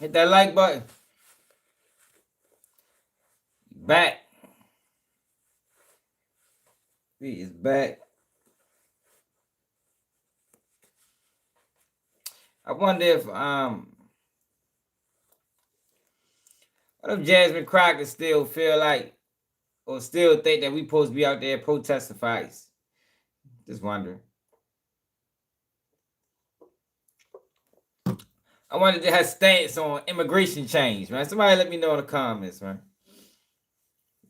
Hit that like button. Back. He is back. I wonder if what if Jasmine Crockett still feel like or still think that we supposed to be out there protesting for ICE? Just wondering. I wanted to have stance on immigration change, man. Somebody let me know in the comments, man.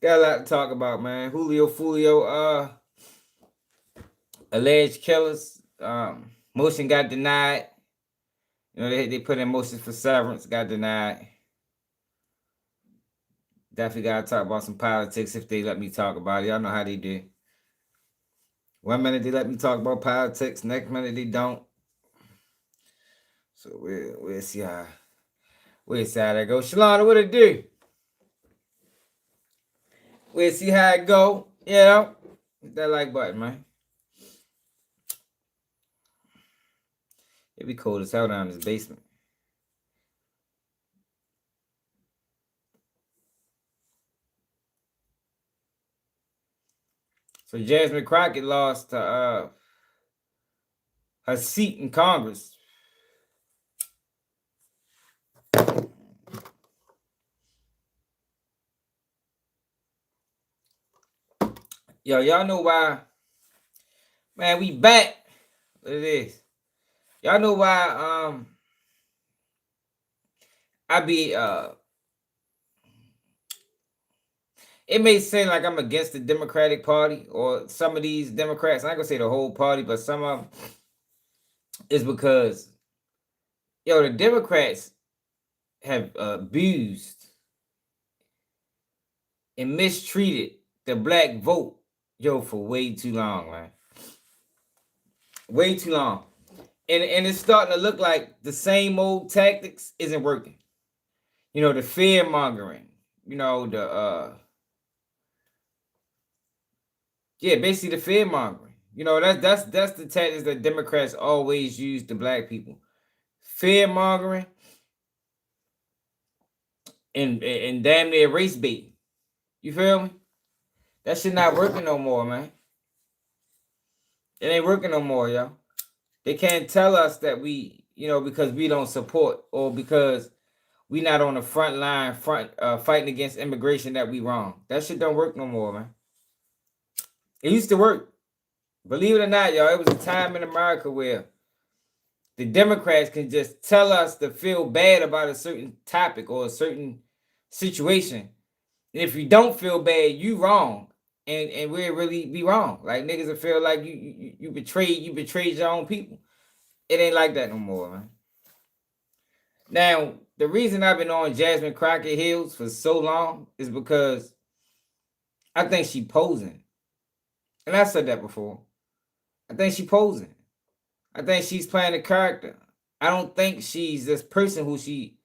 Got a lot to talk about, man. Julio Fulio, alleged killers. Motion got denied. You know, they put in motions for severance, got denied. Definitely gotta talk about some politics if they let me talk about it. Y'all know how they do. 1 minute they let me talk about politics, next minute they don't. So we'll see how that goes. Shalana, what it do? We'll see how it go. You know? Hit that like button, man. It'd be cold as hell down in this basement. So Jasmine Crockett lost her seat in Congress. Yo, y'all know why? Man, we back. What it is? Y'all know why? I be It may seem like I'm against the Democratic Party or some of these Democrats. I'm not gonna say the whole party, but some of them is because the Democrats have abused and mistreated the black vote, for way too long, man. Way too long. And it's starting to look like the same old tactics isn't working. The fear mongering, basically the fear mongering. That's the tactics that Democrats always use to black people. Fear mongering and damn near race bait. You feel me? That shit not working no more, man. It ain't working no more, yo. They can't tell us that we, because we don't support or because we not on the front line, fighting against immigration, that we wrong. That shit don't work no more, man. It used to work. Believe it or not, y'all, it was a time in America where the Democrats can just tell us to feel bad about a certain topic or a certain situation. And if you don't feel bad, you wrong. And we'll really be wrong. Like niggas will feel like you betrayed your own people. It ain't like that no more, man. Now, the reason I've been on Jasmine Crockett heels for so long is because I think she posing. And I said that before. I think she posing. I think she's playing a character. I don't think she's this person who she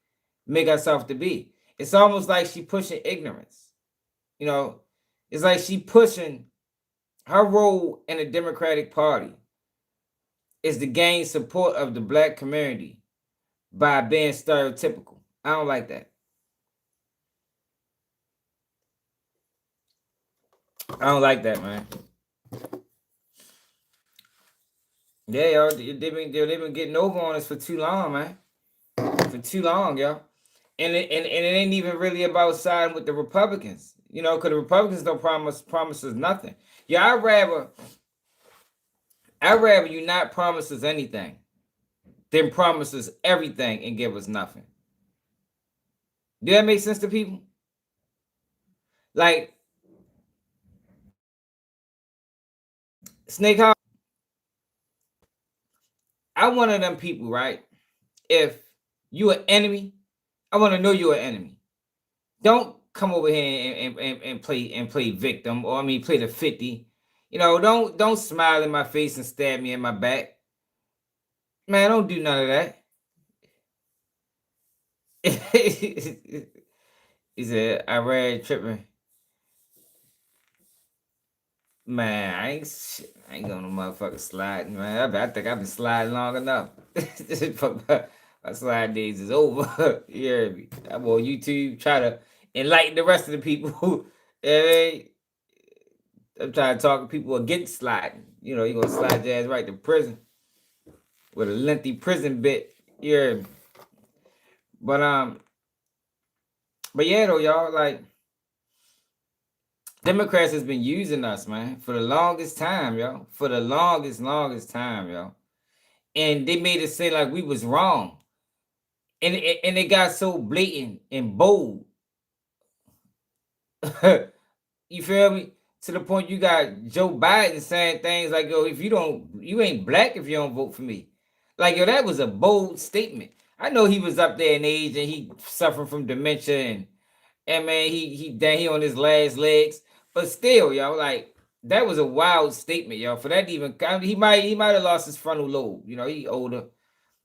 make herself to be. It's almost like she pushing ignorance. It's like she pushing her role in the Democratic Party is to gain support of the black community by being stereotypical. I don't like that. I don't like that, man. Yeah, y'all, they've been getting over on us for too long, man. For too long, y'all. And it ain't even really about siding with the Republicans, because the Republicans don't promise us nothing. Yeah, I'd rather you not promise us anything than promise us everything and give us nothing. Do that make sense to people? Like Snake Hawk, I one of them people, right? If you an enemy, I want to know you're an enemy. Don't come over here and play victim, or play the 50. Don't smile in my face and stab me in my back. Man, don't do none of that. He said, I read tripping. Man, I ain't gonna motherfucker slide, man. I think I've been sliding long enough. My slide days is over. You hear me? I'm on YouTube trying to enlighten the rest of the people. And I'm trying to talk to people against sliding. You know, you're gonna slide your ass right to prison with a lengthy prison bit. You hear me? But but yeah though, y'all, like Democrats has been using us, man, for the longest time, yo. For the longest time, yo. And they made it seem like we was wrong. And it got so blatant and bold. You feel me? To the point you got Joe Biden saying things like, yo, if you ain't black if you don't vote for me. Like, yo, that was a bold statement. I know he was up there in age and he suffered from dementia and man, he on his last legs. But still, yo, like that was a wild statement, yo. For that to even he might have lost his frontal lobe. You know, he older.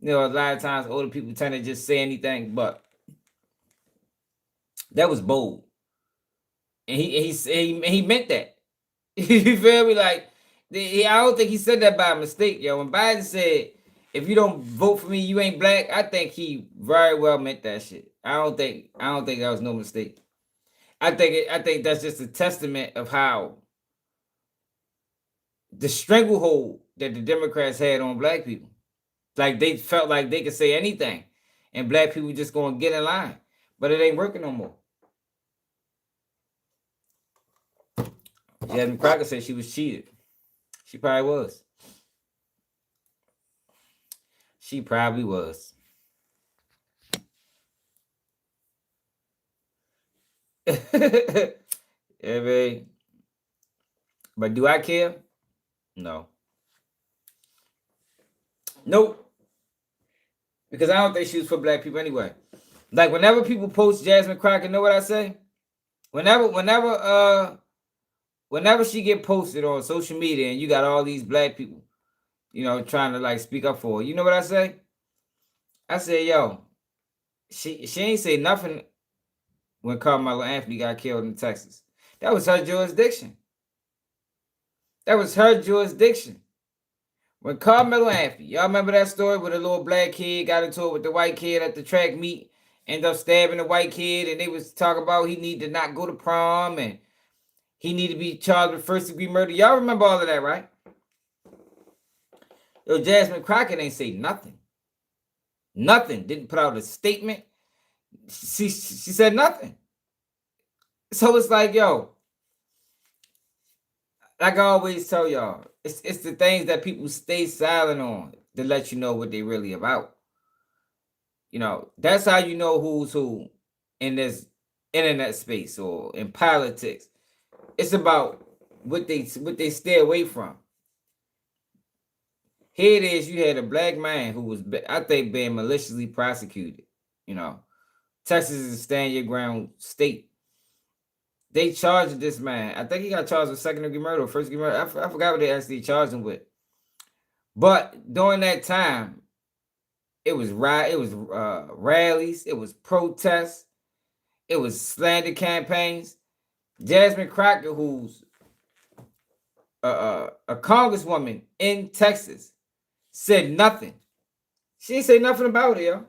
You know, a lot of times older people tend to just say anything, but that was bold. And he meant that. You feel me? Like I don't think he said that by mistake, yo. When Biden said, "If you don't vote for me, you ain't black," I think he very well meant that shit. I don't think that was no mistake. I think that's just a testament of how the stranglehold that the Democrats had on black people. Like they felt like they could say anything, and black people just gonna get in line. But it ain't working no more. Jasmine Crockett said she was cheated. She probably was. She probably was. Yeah, man. But do I care? No. Nope. Because I don't think she was for black people anyway. Like whenever people post Jasmine Crockett, know what I say? Whenever she get posted on social media and you got all these black people, you know, trying to like speak up for her, you know what I say? I say, yo, she ain't say nothing when Carmelo Anthony got killed in Texas. That was her jurisdiction. That was her jurisdiction. When Carmelo Anthony, y'all remember that story where the little black kid got into it with the white kid at the track meet, ended up stabbing the white kid, and they was talking about he need to not go to prom and he need to be charged with first-degree murder. Y'all remember all of that, right? Yo, Jasmine Crockett ain't say nothing. Nothing. Didn't put out a statement. She said nothing. So it's like, yo, like I always tell y'all, it's the things that people stay silent on to let you know what they really about. You know, that's how you know who's who in this internet space or in politics. It's about what they stay away from. Here it is, you had a black man who was, I think, being maliciously prosecuted. You know, Texas is a stand your ground state. They charged this man. I think he got charged with second-degree murder or first-degree murder. I forgot what they actually charged him with. But during that time, it was rallies, it was protests, it was slander campaigns. Jasmine Crockett, who's a congresswoman in Texas, said nothing. She didn't say nothing about it, yo.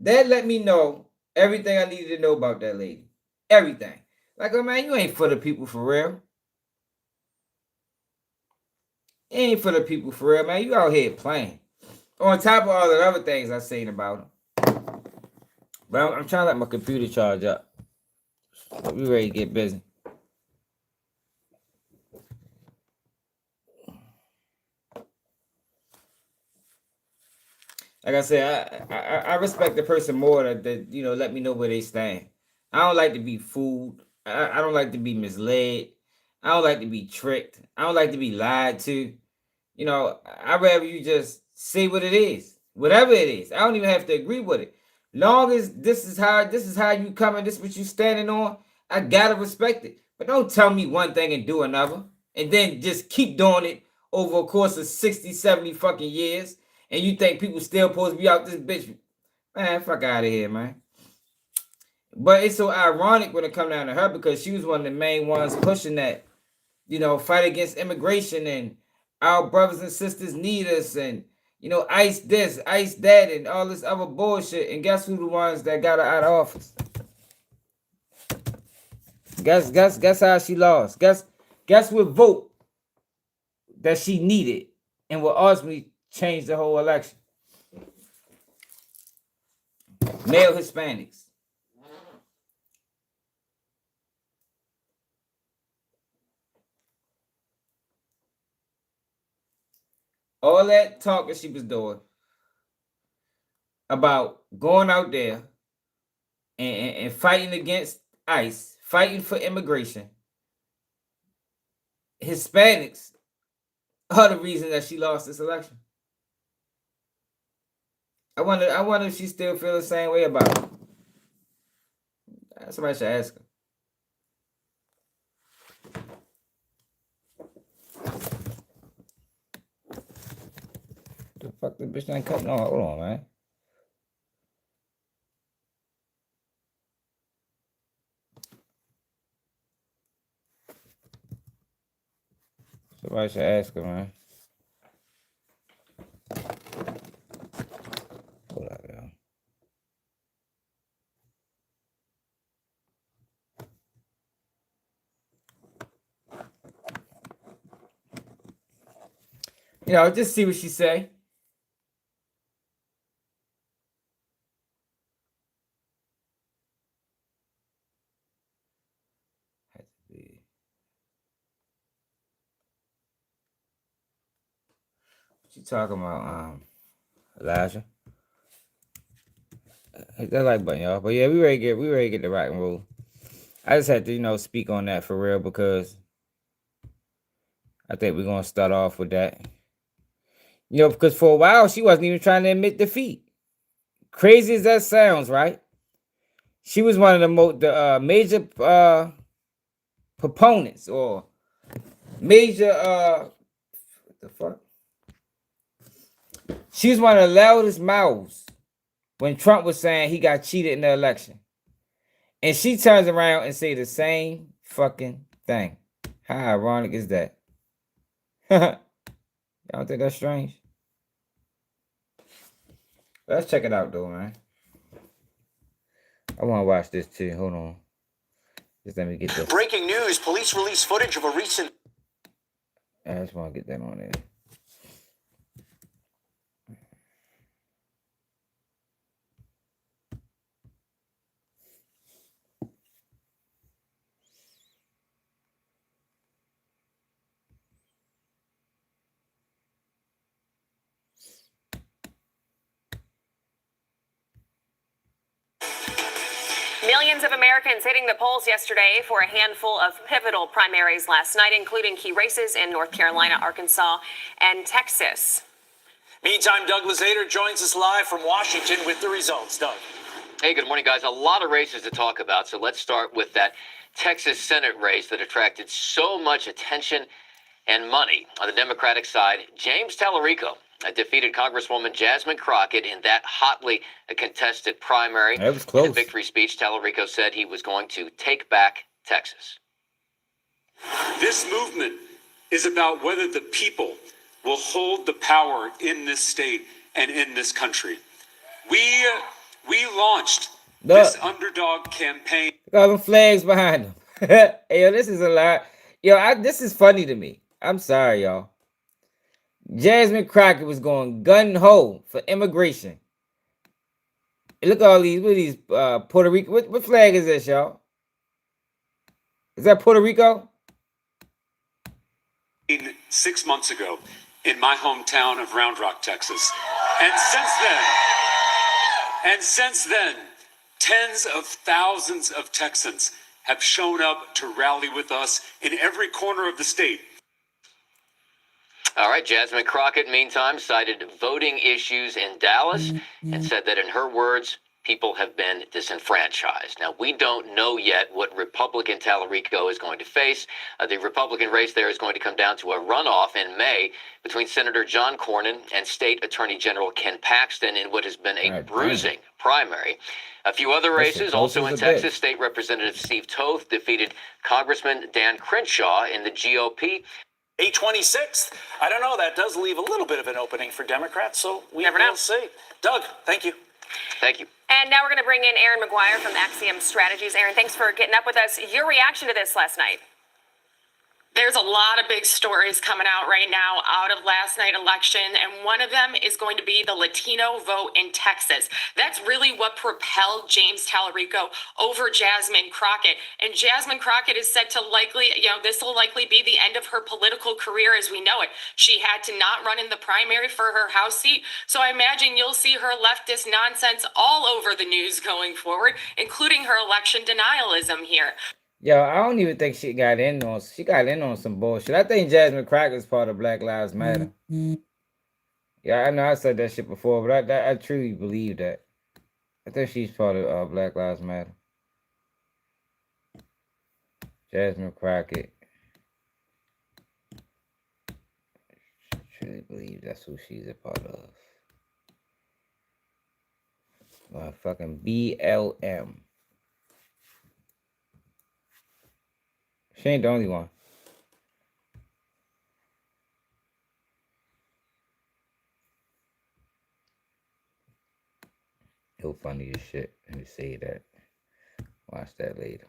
That let me know everything I needed to know about that lady. Everything. Like, oh man, you ain't for the people for real. You ain't for the people for real, man. You out here playing. On top of all the other things I seen about him. But I'm trying to let my computer charge up. So we ready to get busy. Like I said, I respect the person more that you know let me know where they stand. I don't like to be fooled. I don't like to be misled. I don't like to be tricked. I don't like to be lied to. You know, I'd rather you just say what it is, whatever it is. I don't even have to agree with it. Long as this is how you coming, this is what you standing on, I gotta respect it. But don't tell me one thing and do another, and then just keep doing it over a course of 60, 70 fucking years, and you think people still supposed to be out this bitch. Man, fuck out of here, man. But it's so ironic when it come down to her because she was one of the main ones pushing that, you know, fight against immigration and our brothers and sisters need us and You know, ice this, ice that, and all this other bullshit. And guess who the ones that got her out of office? Guess how she lost. Guess what vote that she needed and will ultimately change the whole election. Male Hispanics. All that talk that she was doing about going out there and fighting against ICE, fighting for immigration. Hispanics are the reason that she lost this election. I wonder if she still feels the same way about it. Somebody should ask her. The fuck, the bitch ain't cutting on. Hold on, man. Somebody should ask her, man. Hold on, yo. You know, just see what she say. She talking about Elijah. Hit that like button, y'all. But yeah, we ready to get the rock and roll. I just had to, you know, speak on that for real because I think we're gonna start off with that. You know, because for a while she wasn't even trying to admit defeat. Crazy as that sounds, right? She was one of the major proponents or major what the fuck? She was one of the loudest mouths when Trump was saying he got cheated in the election. And she turns around and say the same fucking thing. How ironic is that? Y'all think that's strange? Let's check it out though, man. I want to watch this too. Hold on. Just let me get this. Breaking news. Police release footage of a recent... I just want to get that on there. Millions of Americans hitting the polls yesterday for a handful of pivotal primaries last night, including key races in North Carolina, Arkansas, and Texas. Meantime, Doug Lazader joins us live from Washington with the results. Doug. Hey, good morning, guys. A lot of races to talk about, so let's start with that Texas Senate race that attracted so much attention and money. On the Democratic side, James Tallarico defeated Congresswoman Jasmine Crockett in that hotly contested primary. That was close. In a victory speech, Tallarico said he was going to take back Texas. This movement is about whether the people will hold the power in this state and in this country. We launched this underdog campaign. Look all them flags behind them. Hey, yo, this is a lot. Yo, this is funny to me. I'm sorry, y'all. Jasmine Crockett was going gun-ho for immigration. Look at all these, what are these, Puerto Rico. What flag is this, y'all? Is that Puerto Rico? 6 months ago in my hometown of Round Rock, Texas. And since then, tens of thousands of Texans have shown up to rally with us in every corner of the state. All right, Jasmine Crockett, meantime, cited voting issues in Dallas and said that, in her words, people have been disenfranchised. Now, we don't know yet what Republican Tallarico is going to face. The Republican race there is going to come down to a runoff in May between Senator John Cornyn and State Attorney General Ken Paxton in what has been a bruising primary. A few other races, also in Texas, State Representative Steve Toth defeated Congressman Dan Crenshaw in the GOP. a 26th. I don't know. That does leave a little bit of an opening for Democrats, so we Never know. will see. Doug, thank you. Thank you. And now we're going to bring in Aaron McGuire from Axiom Strategies. Aaron, thanks for getting up with us. Your reaction to this last night? There's a lot of big stories coming out right now out of last night's election, and one of them is going to be the Latino vote in Texas. That's really what propelled James Tallarico over Jasmine Crockett. And Jasmine Crockett is said to this will likely be the end of her political career as we know it. She had to not run in the primary for her House seat, so I imagine you'll see her leftist nonsense all over the news going forward, including her election denialism here. Yo, I don't even think she got in on some bullshit. I think Jasmine Crockett is part of Black Lives Matter. Yeah, I know I said that shit before, but I truly believe that. I think she's part of Black Lives Matter. Jasmine Crockett. I truly believe that's who she's a part of. Motherfucking BLM. She ain't the only one. He'll funny as shit. Let me say that. Watch that later.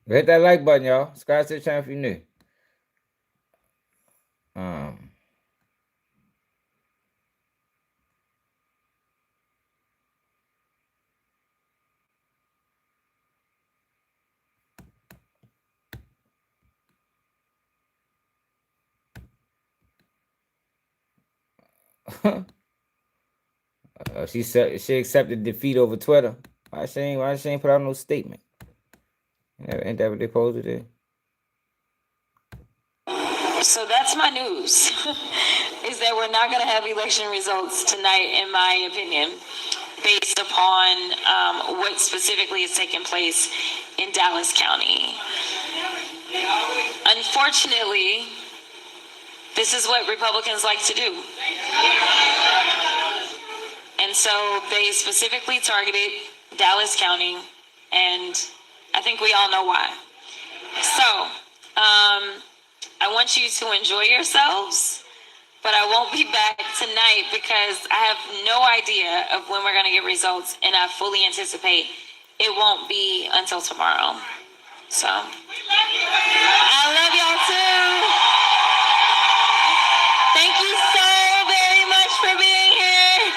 Hit that like button, y'all. Subscribe to the channel if you're new. She accepted defeat over Twitter. Why she ain't put out no statement? Ain't that what they supposed to do? So that's my news, is that we're not going to have election results tonight, in my opinion, based upon what specifically is taking place in Dallas County. Unfortunately, this is what Republicans like to do. And so they specifically targeted Dallas County, and I think we all know why. So, I want you to enjoy yourselves, but I won't be back tonight because I have no idea of when we're going to get results, and I fully anticipate it won't be until tomorrow. So, I love y'all too. Thank you so very much for being here.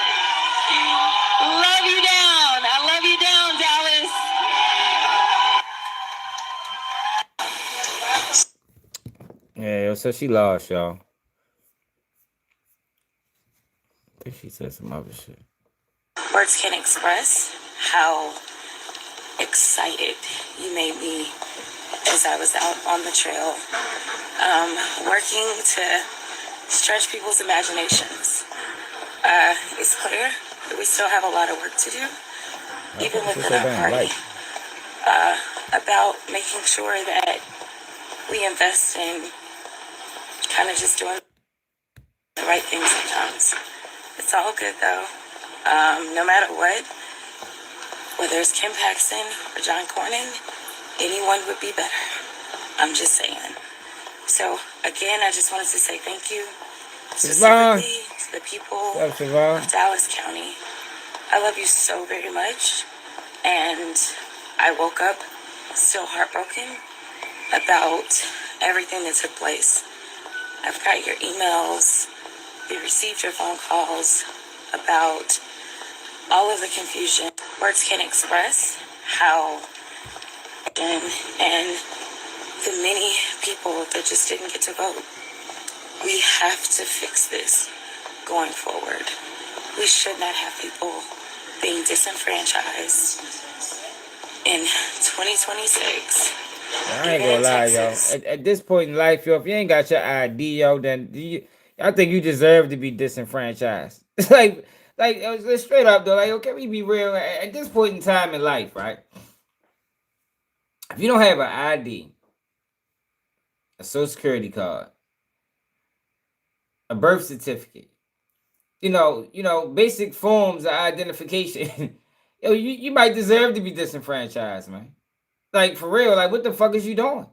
Love you down. I love you down, Dallas. Yeah, so she lost, y'all. I think she said some other shit. Words can't express how excited you made me as I was out on the trail, working to stretch people's imaginations. It's clear that we still have a lot of work to do, even within our party, about making sure that we invest in kind of just doing the right thing sometimes. It's all good though. No matter what, whether it's Kim Paxton or John Cornyn, anyone would be better. I'm just saying. So again, I just wanted to say thank you specifically to the people of Dallas County. I love you so very much, and I woke up still heartbroken about everything that took place. I've got your emails, we received your phone calls about all of the confusion. Words can't express how, and the many people that just didn't get to vote. We have to fix this going forward. We should not have people being disenfranchised in 2026. I ain't gonna lie, y'all. At this point in life, yo, if you ain't got your ID, yo, then I think you deserve to be disenfranchised. like, let's straight up though. Like, okay, we be real. At this point in time in life, right? If you don't have an ID, a social security card, a birth certificate, you know, basic forms of identification, yo, you might deserve to be disenfranchised, man. Like, for real, like, what the fuck is you doing?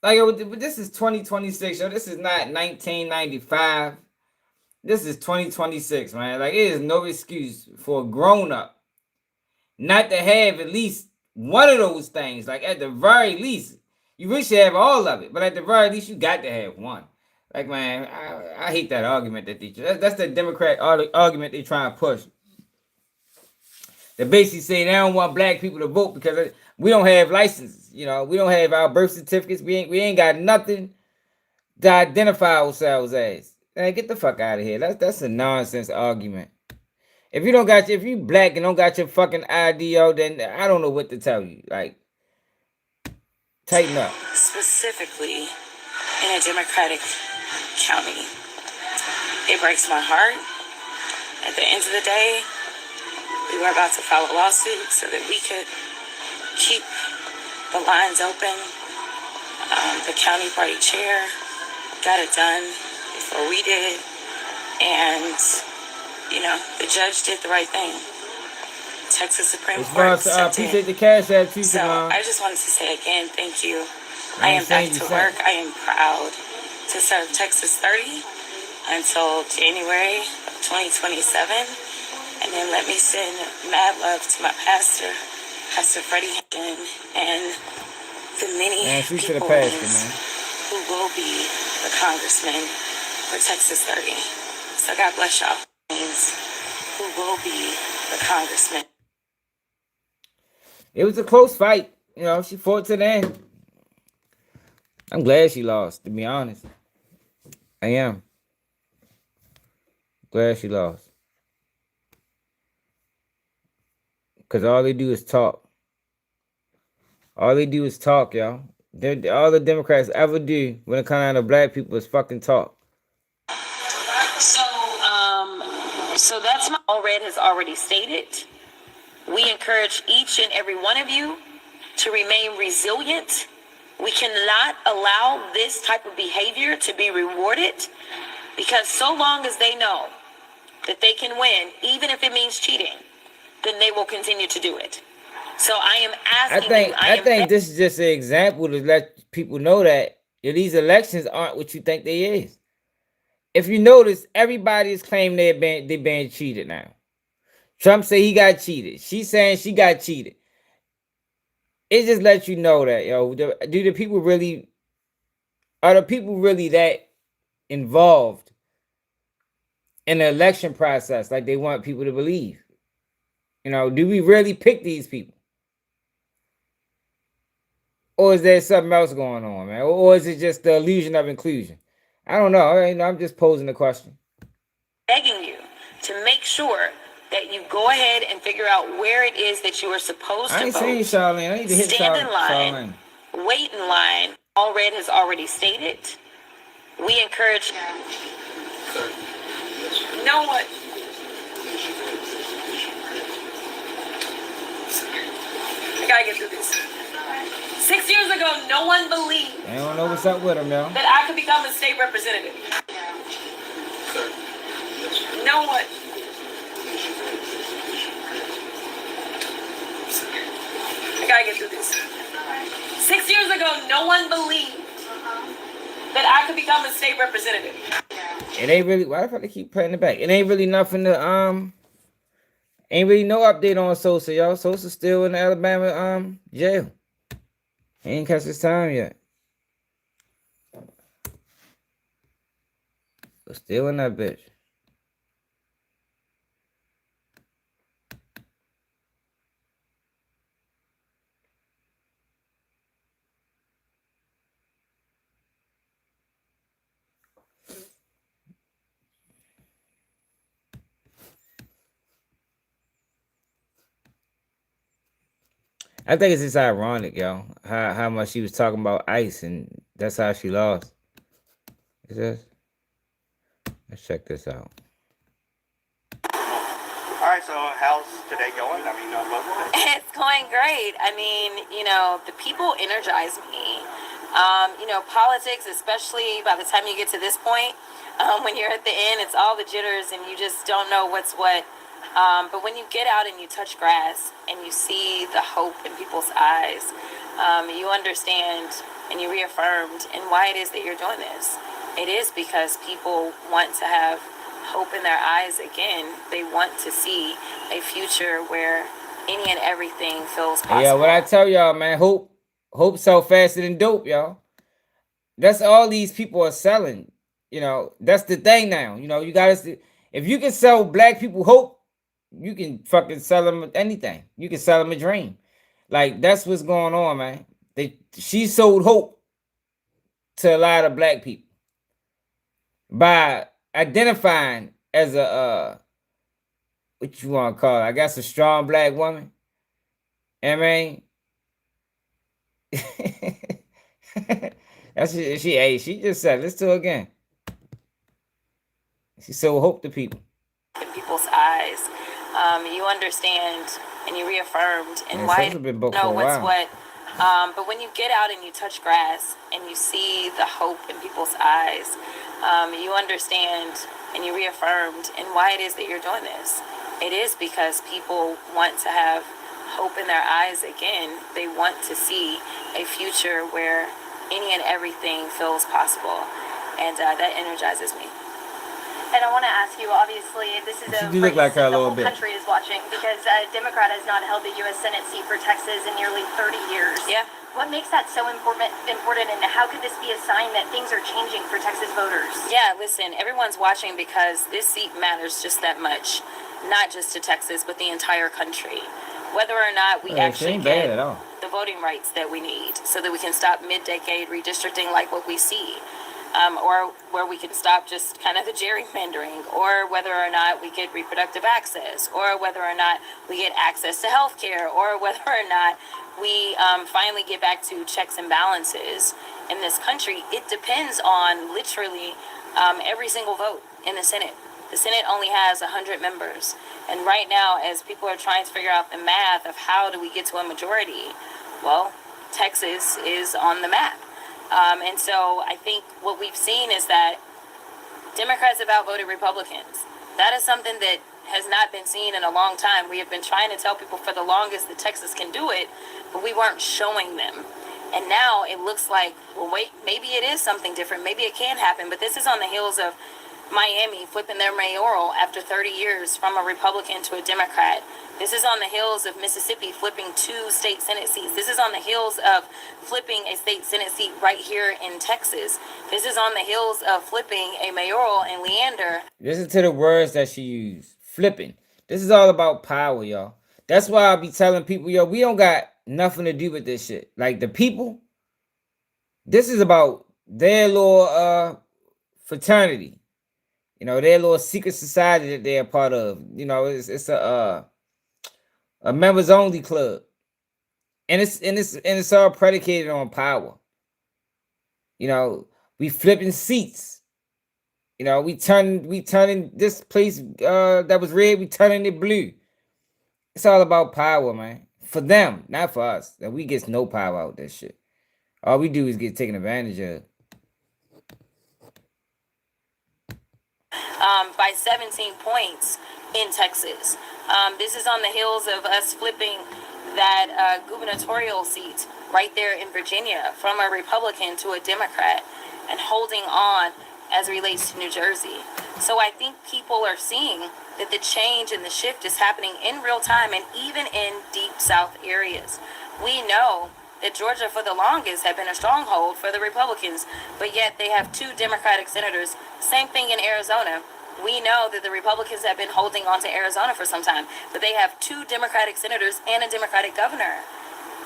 Like, this is 2026, yo. This is not 1995. This is 2026, man. Like, it is no excuse for a grown-up not to have at least one of those things. Like, at the very least, you wish you have all of it, but at the very least, you got to have one. Like, man, I hate that argument that that's the Democrat argument they try to push. They basically say they don't want black people to vote because we don't have licenses. You know, we don't have our birth certificates. We ain't got nothing to identify ourselves as. Man, get the fuck out of here. That's a nonsense argument. If you black and don't got your fucking ID, then I don't know what to tell you. Like, tighten up. Specifically in a Democratic county. It breaks my heart. At the end of the day, we were about to file a lawsuit so that we could keep the lines open. The county party chair got it done before we did. And, the judge did the right thing. Texas Supreme Court stepped in. Appreciate the cash app too, So I just wanted to say again, thank you. I am back to work. I am proud to serve Texas 30 until January of 2027. And then let me send mad love to my pastor, Pastor Freddie Hagen, and the many people who will be the congressman for Texas 30. So God bless y'all. Who will be the congressman. It was a close fight. She fought to the end. I'm glad she lost, to be honest. I am. Glad she lost. Because all they do is talk. All they do is talk, y'all. All the Democrats ever do when it comes down to black people is fucking talk. So that's my All Red has already stated. We encourage each and every one of you to remain resilient. We cannot allow this type of behavior to be rewarded because so long as they know that they can win, even if it means cheating, then they will continue to do it. So I am asking I think this is just an example to let people know that these elections aren't what you think they is. If you notice, everybody is claiming they're being cheated now. Trump say he got cheated. She's saying she got cheated. It just lets you know that, are the people really that involved in the election process like they want people to believe? Do we really pick these people? Or is there something else going on, man? Or is it just the illusion of inclusion? I don't know. I'm just posing the question. Begging you to make sure that you go ahead and figure out where it is that you are supposed to vote. I ain't saying Charlene. I need to hit Stand in line. Charlene. Wait in line. All Red has already stated. We encourage. You know what? I gotta get through this. 6 years ago, no one believed. I don't know what's up with him, yo. That I could become a state representative. You know what? I gotta get through this. 6 years ago, no one believed that I could become a state representative. It ain't really. Why the fuck they keep playing it back? It ain't really nothing to Ain't really no update on Sosa, y'all. Sosa's still in the Alabama jail. He ain't catch his time yet. But still in that bitch. I think it's just ironic, yo, how much she was talking about ICE, and that's how she lost. Is this? Let's check this out. All right, so how's today going? It's going great. I mean, the people energize me. Politics, especially by the time you get to this point, when you're at the end, it's all the jitters and you just don't know what's what. But when you get out and you touch grass and you see the hope in people's eyes, you understand and you reaffirmed and why it is that you're doing this. It is because people want to have hope in their eyes again. They want to see a future where any and everything feels possible. Yeah, what I tell y'all, man, hope sell faster than dope, y'all. That's all these people are selling. You know, that's the thing now. You know, you gotta, if you can sell black people hope, you can fucking sell them anything. You can sell them a dream. Like, that's what's going on, man. She sold hope to a lot of black people by identifying as a what you want to call it? I guess a strong black woman. I mean, that's she just said, let's do it again. She sold hope to people. In people's eyes, you understand and you reaffirmed and why know what's what. But when you get out and you touch grass and you see the hope in people's eyes, you understand and you reaffirmed and why it is that you're doing this. It is because people want to have hope in their eyes again. They want to see a future where any and everything feels possible, and that energizes me. And I want to ask you, obviously, this is a look like her a the little whole bit. country is watching because a Democrat has not held the U.S. Senate seat for Texas in nearly 30 years. Yeah. What makes that so important, and how could this be a sign that things are changing for Texas voters? Yeah, listen, everyone's watching because this seat matters just that much, not just to Texas, but the entire country. Whether or not we actually get the voting rights that we need so that we can stop mid-decade redistricting like what we see. Or where we can stop just kind of the gerrymandering, or whether or not we get reproductive access, or whether or not we get access to health care, or whether or not we finally get back to checks and balances in this country. It depends on literally every single vote in the Senate. The Senate only has 100 members. And right now, as people are trying to figure out the math of how do we get to a majority, well, Texas is on the map. And so I think what we've seen is that Democrats have outvoted Republicans. That is something that has not been seen in a long time. We have been trying to tell people for the longest that Texas can do it, but we weren't showing them. And now it looks like, well, wait, maybe it is something different. Maybe it can happen. But this is on the heels of Miami flipping their mayoral after 30 years from a Republican to a Democrat. This is on the heels of Mississippi flipping 2 state Senate seats. This is on the heels of flipping a state Senate seat right here in Texas. This is on the heels of flipping a mayoral in Leander. Listen to the words that she used. Flipping. This is all about power, y'all. That's why I be telling people, yo, we don't got nothing to do with this shit. Like, the people, this is about their little fraternity. You know, their little secret society that they're a part of. You know, it's a members only club, and it's all predicated on power. You know, we flipping seats. You know, we turning this place that was red, we turning it blue. It's all about power, man. For them, not for us. That we get no power out of this shit. All we do is get taken advantage of. By 17 points in Texas. This is on the heels of us flipping that gubernatorial seat right there in Virginia from a Republican to a Democrat and holding on as it relates to New Jersey. So I think people are seeing that the change and the shift is happening in real time and even in deep South areas. We know that Georgia for the longest had been a stronghold for the Republicans, but yet they have 2 Democratic senators. Same thing in Arizona. We know that the Republicans have been holding on to Arizona for some time, but they have 2 Democratic senators and a Democratic governor.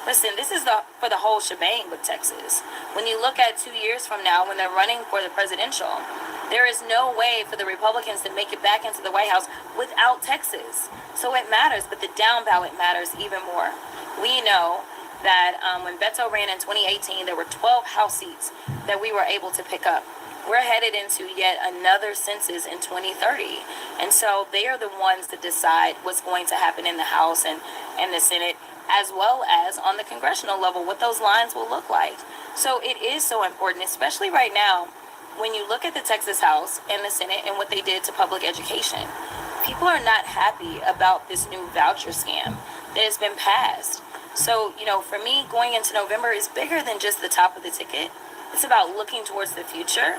Listen, this is for the whole shebang with Texas. When you look at 2 years from now, when they're running for the presidential, there is no way for the Republicans to make it back into the White House without Texas. So it matters, but the down ballot matters even more. We know that when Beto ran in 2018, there were 12 House seats that we were able to pick up. We're headed into yet another census in 2030. And so they are the ones that decide what's going to happen in the House and the Senate, as well as on the congressional level, what those lines will look like. So it is so important, especially right now, when you look at the Texas House and the Senate and what they did to public education. People are not happy about this new voucher scam that has been passed. So, for me, going into November is bigger than just the top of the ticket. It's about looking towards the future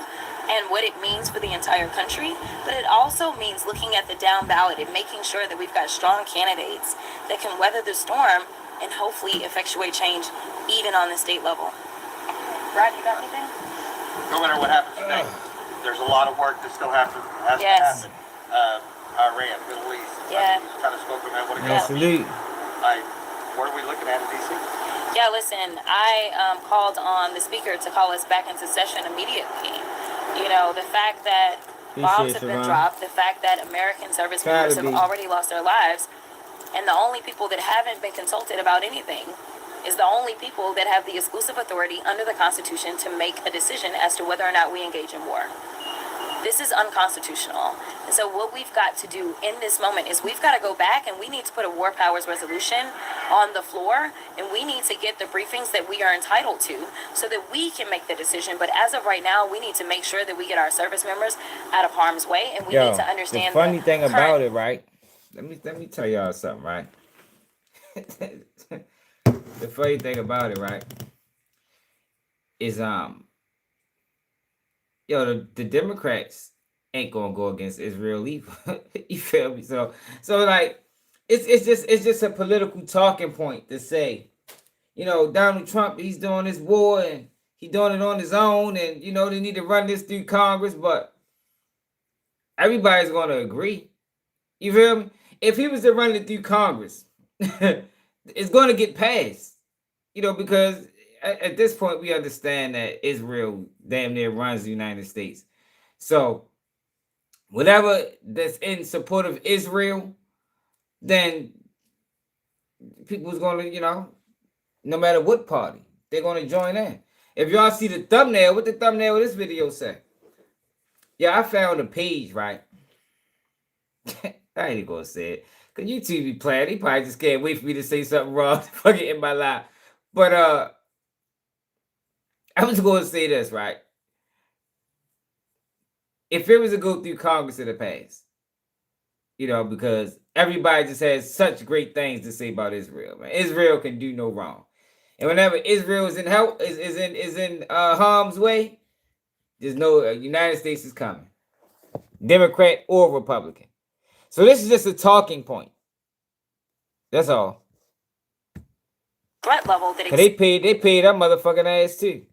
and what it means for the entire country, but it also means looking at the down ballot and making sure that we've got strong candidates that can weather the storm and hopefully effectuate change even on the state level. Brad, you got anything? No matter what happens today, there's a lot of work that still has to Yes. happen. Iran, Middle East. Yeah. Kind of spoke on that. What it Yeah, goes. salute. What are we looking at in D.C.? Yeah, listen, I called on the speaker to call us back into session immediately. The fact that bombs have been dropped, the fact that American service members have already lost their lives, and the only people that haven't been consulted about anything is the only people that have the exclusive authority under the Constitution to make a decision as to whether or not we engage in war. This is unconstitutional. And so what we've got to do in this moment is we've got to go back and we need to put a war powers resolution on the floor, and we need to get the briefings that we are entitled to so that we can make the decision. But as of right now, we need to make sure that we get our service members out of harm's way, and we need to understand the funny thing about it, right? Let me tell y'all something, right? The funny thing about it, right, is the Democrats ain't gonna go against Israel either. You feel me? So like it's just a political talking point to say, Donald Trump, he's doing this war and he's doing it on his own, and they need to run this through Congress, but everybody's gonna agree. You feel me? If he was to run it through Congress, it's gonna get passed. Because at this point we understand that Israel damn near runs the United States. So whatever that's in support of Israel, then people's gonna, no matter what party, they're gonna join in. If y'all see the thumbnail, what the thumbnail of this video say? Yeah, I found a page, right? I ain't gonna say it. Cause YouTube be playing. They probably just can't wait for me to say something wrong to fuck it in my life. But I was going to say this, right? If it was to go through Congress in the past, because everybody just has such great things to say about Israel, man. Israel can do no wrong, and whenever Israel is in help, is in harm's way, there's no United States is coming, Democrat or Republican. So this is just a talking point. That's all. threat level that They paid that motherfucking ass too.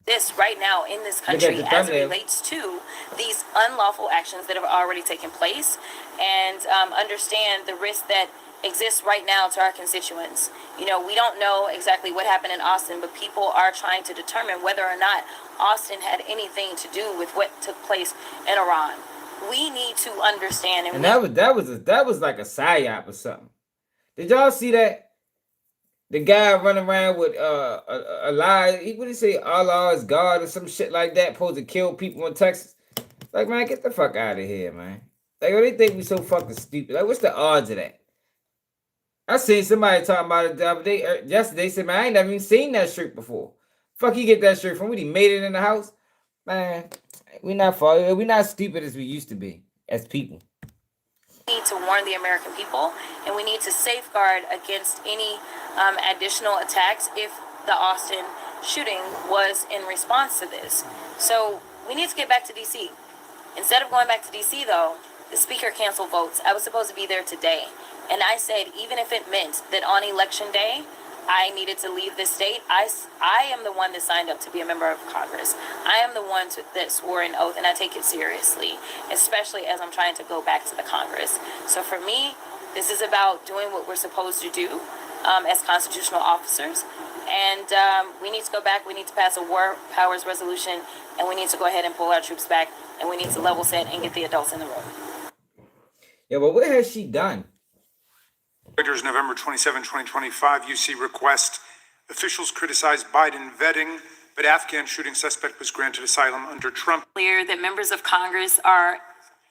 This right now in this country as it relates to these unlawful actions that have already taken place, and understand the risk that exists right now to our constituents. We don't know exactly what happened in Austin, but people are trying to determine whether or not Austin had anything to do with what took place in Iran. We need to understand, and that was like a psyop or something. Did y'all see that? The guy running around with a lie. What did he say? Allah is God or some shit like that. Supposed to kill people in Texas. Like, man, get the fuck out of here, man. Like, they think we so fucking stupid. Like, what's the odds of that? I seen somebody talking about it the other day. Yesterday, said, man, I ain't never even seen that shirt before. Fuck, you get that shirt from? What, he made it in the house? Man, we're not stupid as we used to be as people. We need to warn the American people, and we need to safeguard against any additional attacks if the Austin shooting was in response to this. So we need to get back to D.C. Instead of going back to D.C., though, the speaker canceled votes. I was supposed to be there today, and I said even if it meant that on election day I needed to leave this state, I am the one that signed up to be a member of Congress. I am the one that swore an oath, and I take it seriously, especially as I'm trying to go back to the Congress. So for me, this is about doing what we're supposed to do as constitutional officers. And we need to go back. We need to pass a war powers resolution, and we need to go ahead and pull our troops back, and we need to level set and get the adults in the room. Yeah, but what has she done? November 27, 2025, UC request. Officials criticized Biden vetting, but Afghan shooting suspect was granted asylum under Trump. Clear that members of Congress are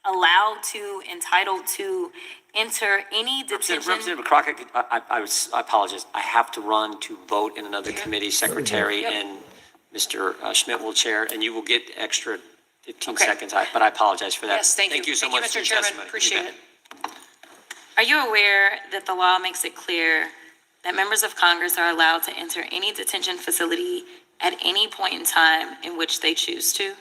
allowed to, entitled to enter any detention. Representative Crockett, I apologize. I have to run to vote in another committee, secretary, and Mr. Schmidt will chair, and you will get extra 15 seconds. But I apologize for that. Yes, thank you. Thank you so much for Mr. your Chairman. testimony. Appreciate it. Are you aware that the law makes it clear that members of Congress are allowed to enter any detention facility at any point in time in which they choose to?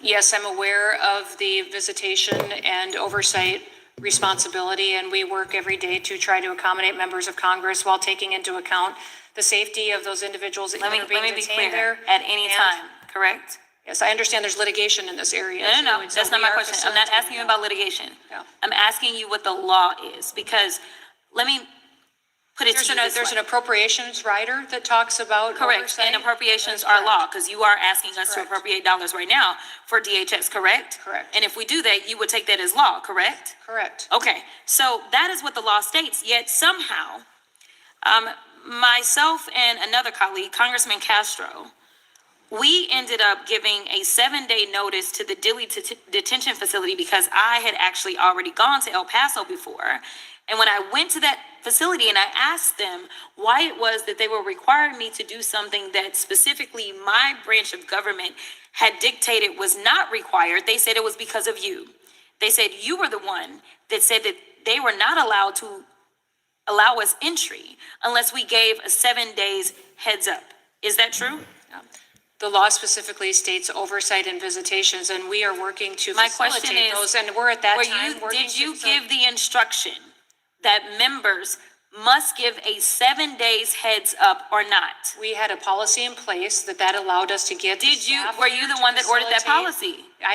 Yes, I'm aware of the visitation and oversight responsibility, and we work every day to try to accommodate members of Congress while taking into account the safety of those individuals that Let are being me be detained clear, there. at any And- time, correct? Yes, I understand there's litigation in this area. No, too, no, and so that's not we my are question. I'm not facilitating asking you that. about litigation. Yeah. I'm asking you what the law is, because let me put it to you this There's an way. appropriations rider that talks about Correct, oversight. and appropriations That's are correct. law, because you are asking us to Correct. appropriate dollars right now for DHS, correct? Correct. And if we do that, you would take that as law, correct? Correct. Okay, so that is what the law states, yet somehow, myself and another colleague, Congressman Castro, we ended up giving a 7-day notice to the Dilley detention facility because I had actually already gone to El Paso before. And when I went to that facility and I asked them why it was that they were requiring me to do something that specifically my branch of government had dictated was not required, they said it was because of you. They said you were the one that said that they were not allowed to allow us entry unless we gave a 7 days heads up. Is that true? The law specifically states oversight and visitations, and we are working to My question facilitate is, those, and we're at that Were time you, working did you to give the instruction that members must give a 7 days heads up or not? We had a policy in place that allowed us to get. Did you, staff were you the to one that ordered that facilitate. policy? I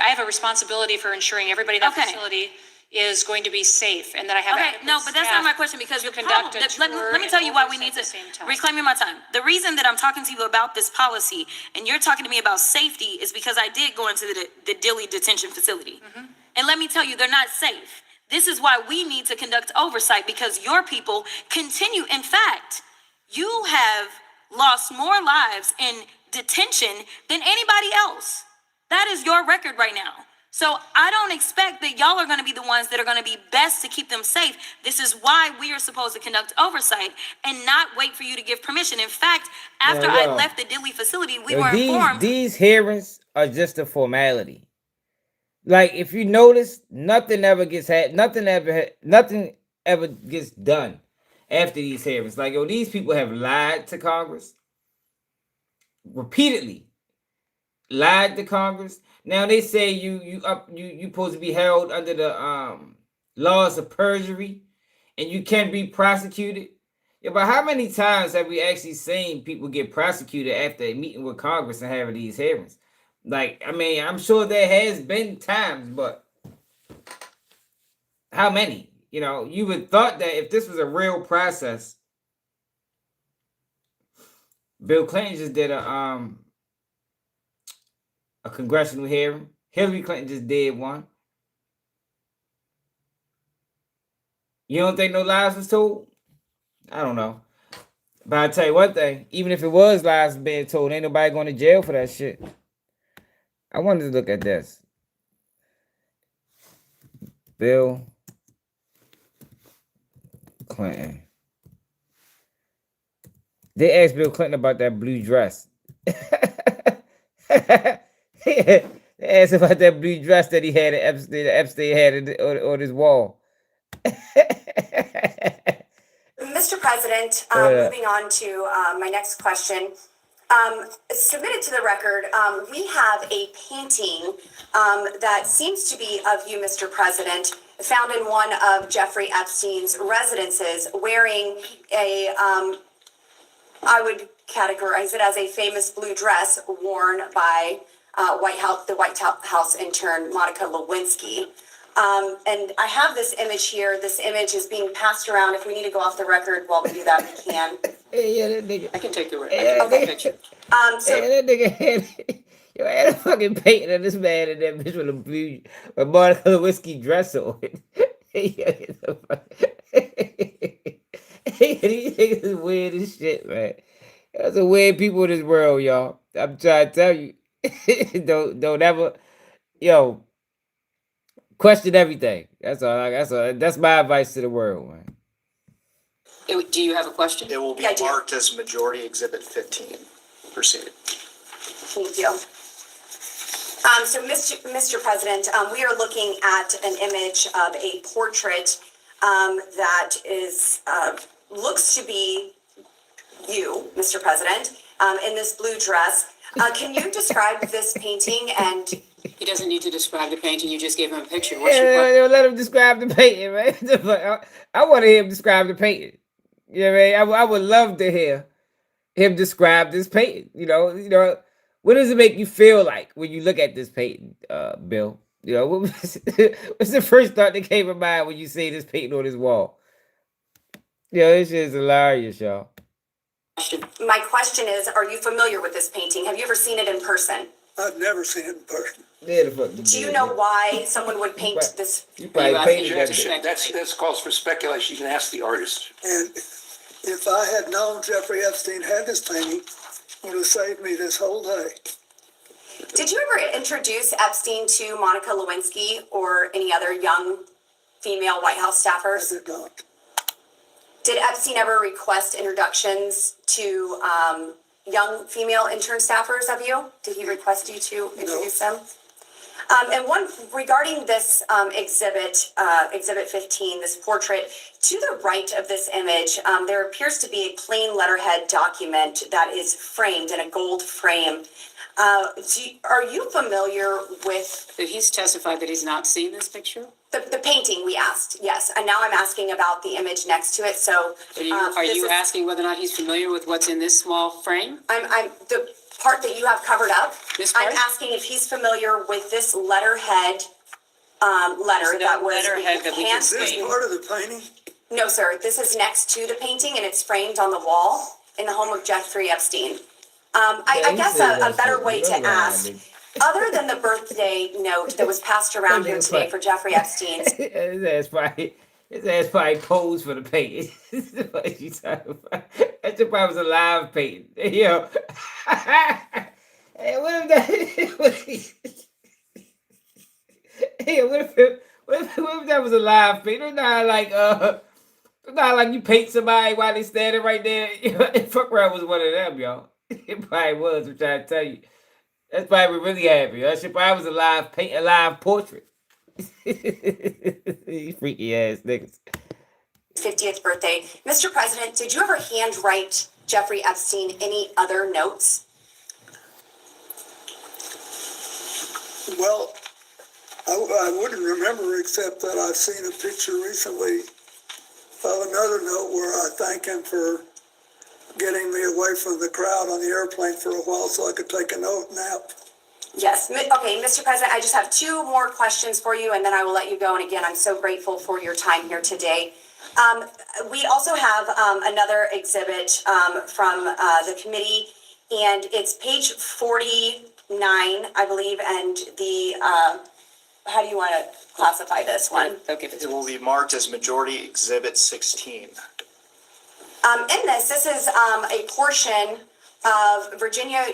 have a responsibility for ensuring everybody in that Okay. facility is going to be safe, and that I have. Okay, adequate no, but that's not staff my question, because to the conduct problem, a let me tour tell you why and we need to, oversight at the same time. reclaiming my time. The reason that I'm talking to you about this policy, and you're talking to me about safety, is because I did go into the Dilley detention facility. Mm-hmm. And let me tell you, they're not safe. This is why we need to conduct oversight, because your people continue. In fact, you have lost more lives in detention than anybody else. That is your record right now. So I don't expect that y'all are going to be the ones that are going to be best to keep them safe. This is why we are supposed to conduct oversight and not wait for you to give permission. In fact, after I left the Dilley facility, we were informed. These hearings are just a formality. Like, if you notice, nothing ever gets nothing ever gets done after these hearings. Like, yo, these people have lied to Congress repeatedly. Lied to Congress. Now they say you supposed to be held under the laws of perjury, and you can't be prosecuted. Yeah, but how many times have we actually seen people get prosecuted after meeting with Congress and having these hearings? Like, I mean, I'm sure there has been times, but how many? You know, you would thought that if this was a real process. Bill Clinton just did a congressional hearing. Hillary Clinton just did one. You don't think no lies was told? I don't know. But I'll tell you one thing. Even if it was lies being told, ain't nobody going to jail for that shit. I wanted to look at this. Bill Clinton. They asked Bill Clinton about that blue dress. They asked about that blue dress that he had at Epstein. That Epstein had on his wall. Mr. President, moving on to my next question. Submitted to the record, we have a painting that seems to be of you, Mr. President, found in one of Jeffrey Epstein's residences, wearing a, I would categorize it as a famous blue dress worn by the White House intern Monica Lewinsky. And I have this image here. This image is being passed around. If we need to go off the record while we do that, we can. Yeah, that nigga. I can take the picture. So that nigga had a fucking painting of this man in that bitch with a blue, a Monica Lewinsky dress on. These niggas is weird as shit, man. There's some weird people in this world, y'all. I'm trying to tell you. don't ever, yo, question everything. That's all. That's my advice to the world, man. Do you have a question? It will be marked as Majority Exhibit 15. Proceed. Thank you. So, Mr. President, we are looking at an image of a portrait that is, looks to be you, Mr. President, in this blue dress. Can you describe this painting? And He doesn't need to describe the painting, you just gave him a picture. Let him describe the painting, man. I want to hear him describe the painting. You know what I mean? I would love to hear him describe this painting. You know, what does it make you feel like when you look at this painting, Bill? You know, what's the first thought that came to mind when you see this painting on his wall? Yeah, this shit is hilarious, y'all. my question is, are you familiar with this painting? Have you ever seen it in person? I've never seen it in person. Do you know why someone would paint this? You probably painted that. That's calls for speculation. You can ask the artist. And if I had known Jeffrey Epstein had this painting, it would have saved me this whole day. Did you ever introduce Epstein to Monica Lewinsky or any other young female White House staffers? I did not. Did Epstein ever request introductions to young female intern staffers of you? Did he request you to introduce them? And one regarding this exhibit 15, this portrait, to the right of this image, there appears to be a plain letterhead document that is framed in a gold frame. Are you familiar with? He's testified that he's not seen this picture? The painting we asked, yes. And now I'm asking about the image next to it. So Are you asking whether or not he's familiar with what's in this small frame? I'm the part that you have covered up. This part? I'm asking if he's familiar with this letterhead letter that was letterhead that we can Is this see. part of the painting? No, sir. This is next to the painting and it's framed on the wall in the home of Jeffrey Epstein. I guess a better way to ask, other than the birthday note that was passed around here today for Jeffrey Epstein. His ass probably posed for the painting. What you talking about? That shit probably was a live painting. Yo. Hey, what if that? Hey, what if that was a live painting? Not like you paint somebody while they standing right there. You know, fuck around was one of them, y'all. It probably was. I'm trying to tell you. That's probably really happy. That shit probably was a live portrait. You freaky ass niggas. 50th birthday. Mr. President, did you ever handwrite Jeffrey Epstein any other notes? Well, I wouldn't remember except that I've seen a picture recently of another note where I thank him for getting me away from the crowd on the airplane for a while so I could take a nap. Yes. Okay, Mr. President, I just have two more questions for you and then I will let you go. And again, I'm so grateful for your time here today. We also have another exhibit from the committee, and it's page 49, I believe, and the, how do you want to classify this one? Okay. It will be marked as Majority Exhibit 16. In this is a portion of Virginia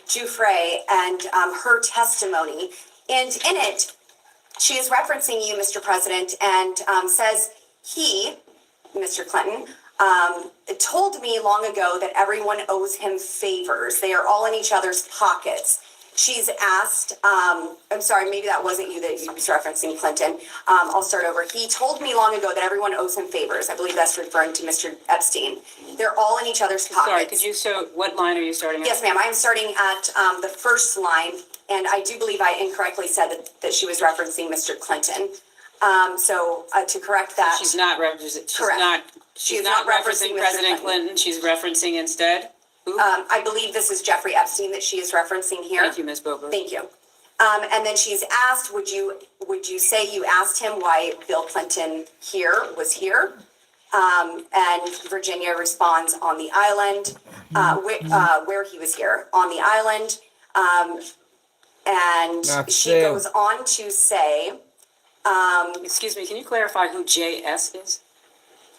Giuffre and her testimony. And in it, she is referencing you, Mr. President, and says he, Mr. Clinton, told me long ago that everyone owes him favors. They are all in each other's pockets. She's asked, I'm sorry, maybe that wasn't you that you was referencing, Clinton. I'll start over. He told me long ago that everyone owes him favors. I believe that's referring to Mr. Epstein. They're all in each other's pockets. Sorry, what line are you starting at? Yes, ma'am. I'm starting at the first line, and I do believe I incorrectly said that she was referencing Mr. Clinton. So to correct that. She's not referencing, Correct. she's not referencing Mr. President Clinton, she's referencing instead? Who? I believe this is Jeffrey Epstein that she is referencing here. Thank you, Ms. Bober. Thank you. And then she's asked, would you say you asked him why Bill Clinton was here? And Virginia responds on the island, where he was here, on the island. And she goes on to say, excuse me, can you clarify who JS is?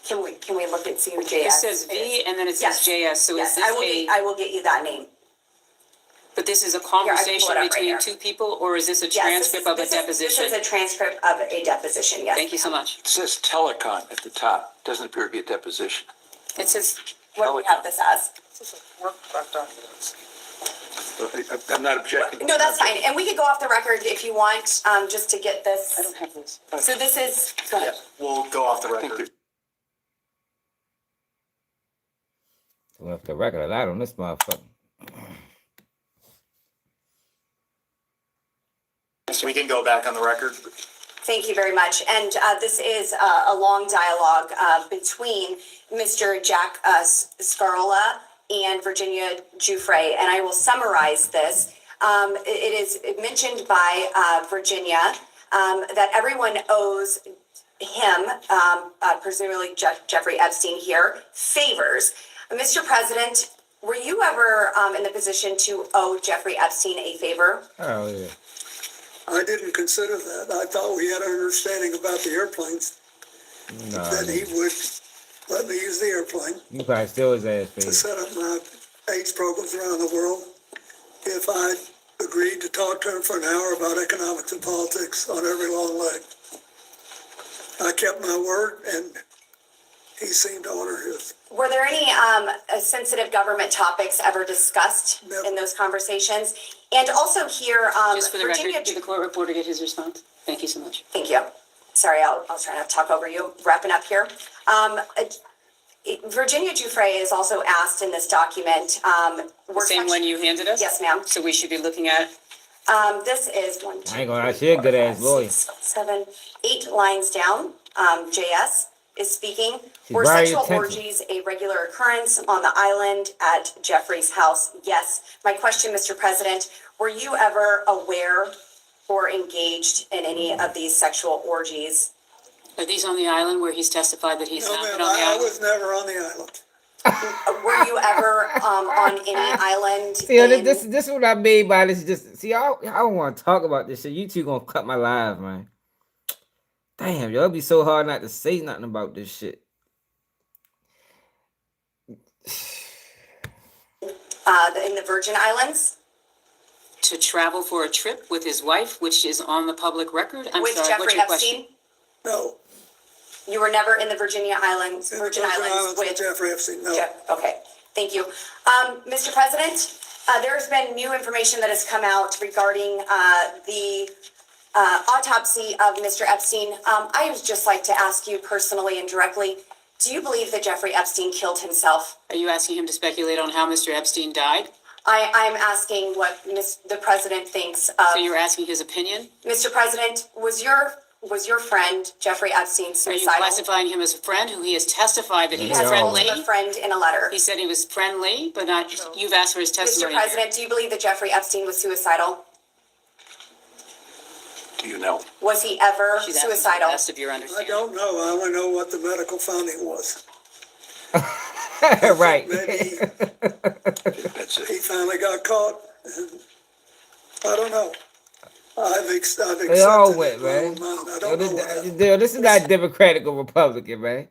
Can we look and see who JS It says V is? and then it says JS, so is Yes, I this will get you that name. but this is a Here, I can pull conversation it up right between here. two people, or is this a Yes, transcript of a this deposition? is a transcript of a deposition, yes. Thank you so much. It says telecon at the top. Doesn't appear to be a deposition. It says, What do we have this as? This is work product documents. I'm not objecting. No, that's fine. And we could go off the record if you want, just to get this. I don't have this. So this is, go ahead. We'll go off the record. Off the record a lot on this motherfucker. So we can go back on the record. Thank you very much. And this is a long dialogue between Mr. Jack Scarola and Virginia Giuffre, and I will summarize this. It is mentioned by Virginia that everyone owes him, presumably Jeffrey Epstein here, favors. Mr. President, were you ever in the position to owe Jeffrey Epstein a favor? Oh, yeah. I didn't consider that. I thought we had an understanding about the airplanes, No, that he would let me use the airplane you probably still his ass to face. set up my AIDS programs around the world if I agreed to talk to him for an hour about economics and politics on every long leg. I kept my word, and he seemed to honor his. Were there any sensitive government topics ever discussed in those conversations? And also here, Just for the Virginia. record, did the court reporter get his response? Thank you so much. Thank you. Sorry, I'll try not to talk over you. Wrapping up here. Virginia Giuffre is also asked in this document. Same one you handed us? Yes, ma'am. So we should be looking at? This is 1, 2, I ain't gonna lie, 3, she a 4, good ass 5, lawyer. 6, 7, 8 lines down. JS is speaking. Were very sexual attentive. orgies a regular occurrence on the island at Jeffrey's house? Yes. My question, Mr. President, were you ever aware or engaged in any of these sexual orgies? Are these on the island where he's testified that he's No, not ma'am, been on the I island? was never on the island. Were you ever on any island? See, in- this is what I mean by this. Just see, I don't want to talk about this shit. You two gonna cut my live, man. Damn, yo, it'd be so hard not to say nothing about this shit. In the Virgin Islands To travel for a trip with his wife, which is on the public record? I'm with sorry, Jeffrey what's your question? Epstein? No. You were never in the Virgin Islands In the Virgin Islands with Jeffrey Epstein, no. Okay, thank you. Mr. President, there's been new information that has come out regarding the autopsy of Mr. Epstein. I would just like to ask you personally and directly, do you believe that Jeffrey Epstein killed himself? Are you asking him to speculate on how Mr. Epstein died? I'm asking what the president thinks of. So you're asking his opinion? Mr. President, was your friend Jeffrey Epstein Are you suicidal? classifying him as a friend who he has testified that he He was has called friendly? him a friend in a letter. He said he was friendly, but not, you've asked for his Mr. testimony. President, do you believe that Jeffrey Epstein was suicidal? Do you know? Was he ever She's asking for the suicidal? best of your I understanding. don't know. I only know what the medical finding was. Right. Maybe That's he finally got caught. And I don't know. I've accepted They all it went, in my man. own mind. I don't know what happened. This is not Democratic or Republican, man.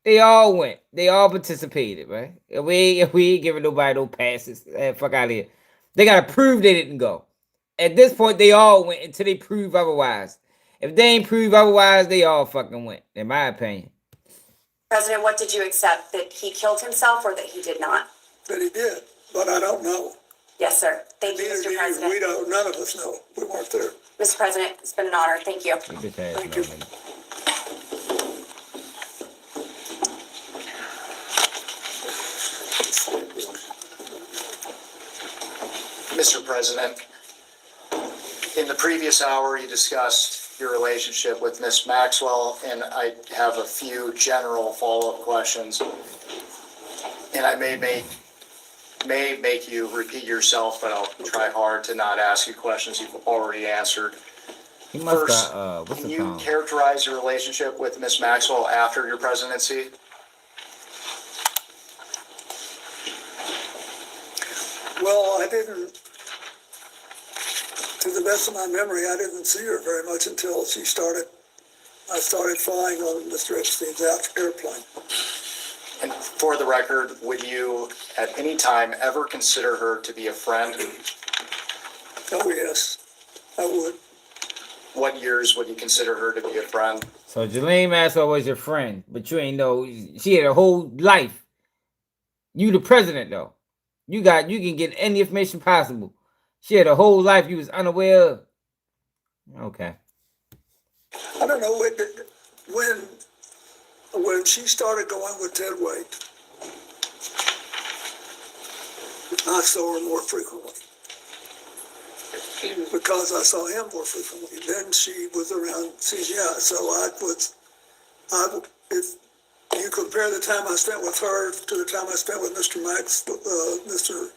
They all went. They all participated, man. If we ain't giving nobody no passes, fuck out of here. They gotta prove they didn't go. At this point, they all went until they prove otherwise. If they ain't prove otherwise, they all fucking went, in my opinion. President, what did you accept? That he killed himself or that he did not? That he did, but I don't know. Yes, sir. Thank you, Neither do Mr. you. President. We don't, none of us know. We weren't there. Mr. President, it's been an honor. Thank you. Keep his ass Thank you. low. Mr. President, in the previous hour, you discussed your relationship with Ms. Maxwell, and I have a few general follow-up questions. And I may make you repeat yourself, but I'll try hard to not ask you questions you've already answered. He must First, got what's can the you song? characterize your relationship with Ms. Maxwell after your presidency? Well, I didn't, to the best of my memory, I didn't see her very much until I started flying on Mr. Epstein's airplane. And for the record, would you at any time ever consider her to be a friend? Oh, yes, I would. What years would you consider her to be a friend? So Ghislaine Maxwell was your friend, but you ain't know she had a whole life. You the president though. You can get any information possible. She had a whole life you was unaware of. Okay. I don't know, when she started going with Ted Wade, I saw her more frequently. Because I saw him more frequently. Then she was around CGI. So if you compare the time I spent with her to the time I spent with Mr.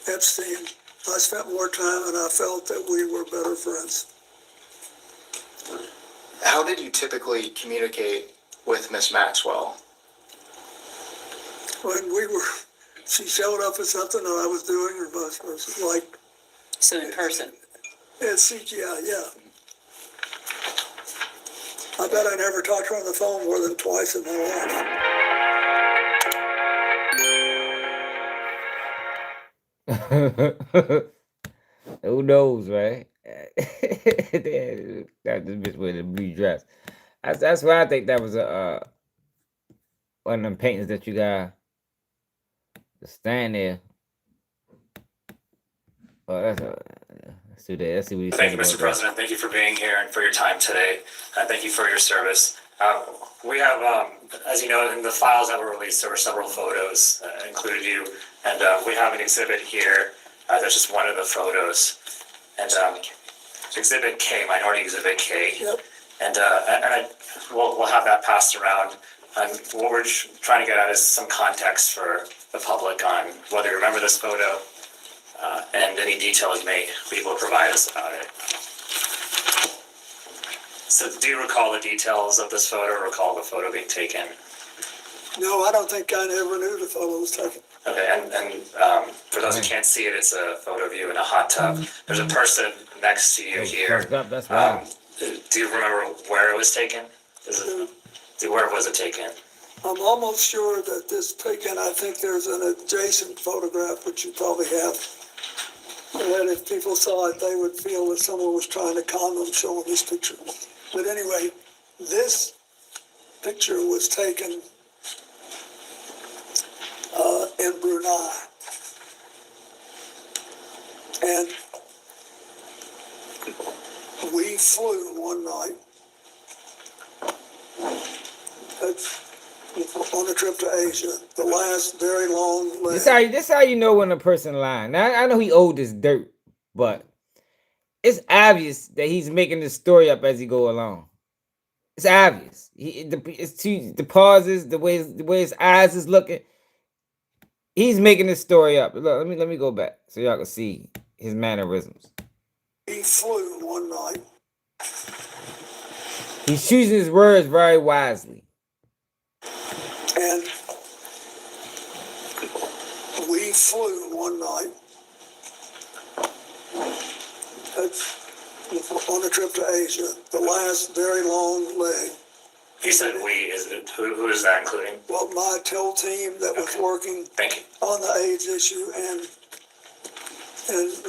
Epstein, I spent more time and I felt that we were better friends. How did you typically communicate with Miss Maxwell? When she showed up at something that I was doing, or vice versa, like. So in person? At CGI, yeah. I bet I never talked to her on the phone more than twice in my life. Who knows, right? That this bitch with a blue dress. That's why I think that was one of them paintings that you got to stand there. Oh, let's do that. Let's see what he says. Thank you, Mr. President. Thank you for being here and for your time today. Thank you for your service. We have, as you know, in the files that were released, there were several photos, included you, and we have an exhibit here. That's just one of the photos, and Exhibit K, Minority Exhibit K, yep. And we'll have that passed around. And what we're trying to get at is some context for the public on whether you remember this photo. And any detail you may be able to provide us about it. So do you recall the details of this photo, or recall the photo being taken? No, I don't think I ever knew the photo was taken. Okay, and for those who can't see it, it's a photo of you in a hot tub. There's a person next to you here. That's right. Do you remember where it was taken? Where was it taken? I'm almost sure that this taken, I think there's an adjacent photograph, which you probably have. And if people saw it, they would feel that someone was trying to con them showing this picture. But anyway, this picture was taken in Brunei. And we flew one night on a trip to Asia, the last very long leg. This how you know when a person lying. Now I know he owed this dirt, but it's obvious that he's making this story up as he go along. It's obvious. The pauses, the way his eyes is looking. He's making this story up. Look, let me go back so y'all can see his mannerisms. He flew one night. He's choosing his words very wisely. And we flew one night on a trip to Asia, the last very long leg. You said we, who is that including? Well, my whole team that was working on the AIDS issue, and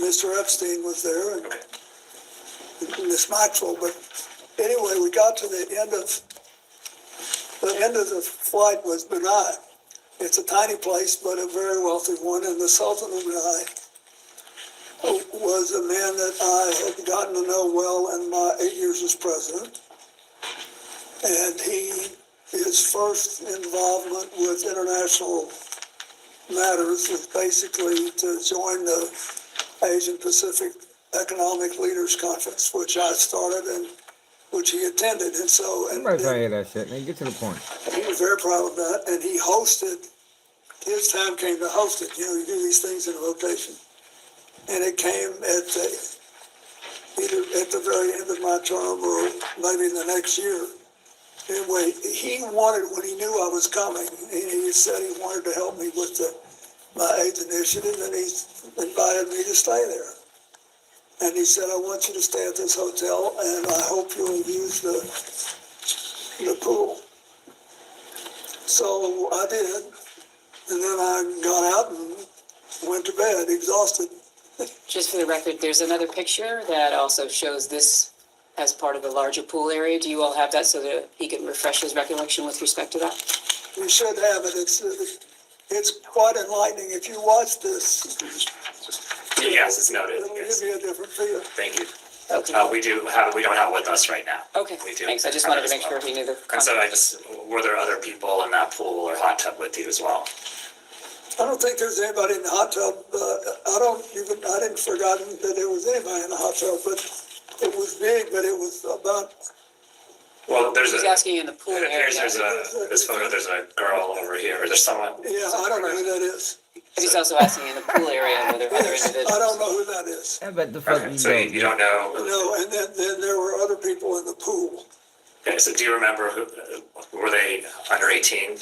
Mr. Epstein was there, and Miss Maxwell. But anyway, we got to the end of the flight was Brunei. It's a tiny place, but a very wealthy one, and the Sultan of Brunei was a man that I had gotten to know well in my 8 years as president. And his first involvement with international matters was basically to join the Asian Pacific Economic Leaders Conference, which I started and which he attended. And so, Everybody's trying to hear that shit, man. Get to the point. He was very proud of that, and he hosted. His time came to host it. You know, you do these things in rotation, and it came either at the very end of my term or maybe the next year. Anyway, he wanted, when he knew I was coming, he said he wanted to help me with my AIDS initiative, and he invited me to stay there. And he said, I want you to stay at this hotel, and I hope you'll use the pool. So I did, and then I got out and went to bed, exhausted. Just for the record, there's another picture that also shows this as part of the larger pool area. Do you all have that so that he can refresh his recollection with respect to that? You should have it. It's quite enlightening. If you watch this, Yes, it's noted. It'll Yes. give you a different feel. Thank you. Okay. We don't have it with us right now. Okay, We do. thanks. I just wanted to make sure he knew the And so context. were there other people in that pool or hot tub with you as well? I don't think there's anybody in the hot tub. I didn't forgotten that there was anybody in the hot tub, but it was big, but it was about. Well, He's asking in the pool it appears area. this photo, there's a girl over here. There's someone. Yeah, I don't know who that is. He's also asking in the pool area whether other individuals. I don't know who that is. I bet the fuck Okay, you so don't. you don't know. No, and then there were other people in the pool. Okay, so do you remember were they under 18?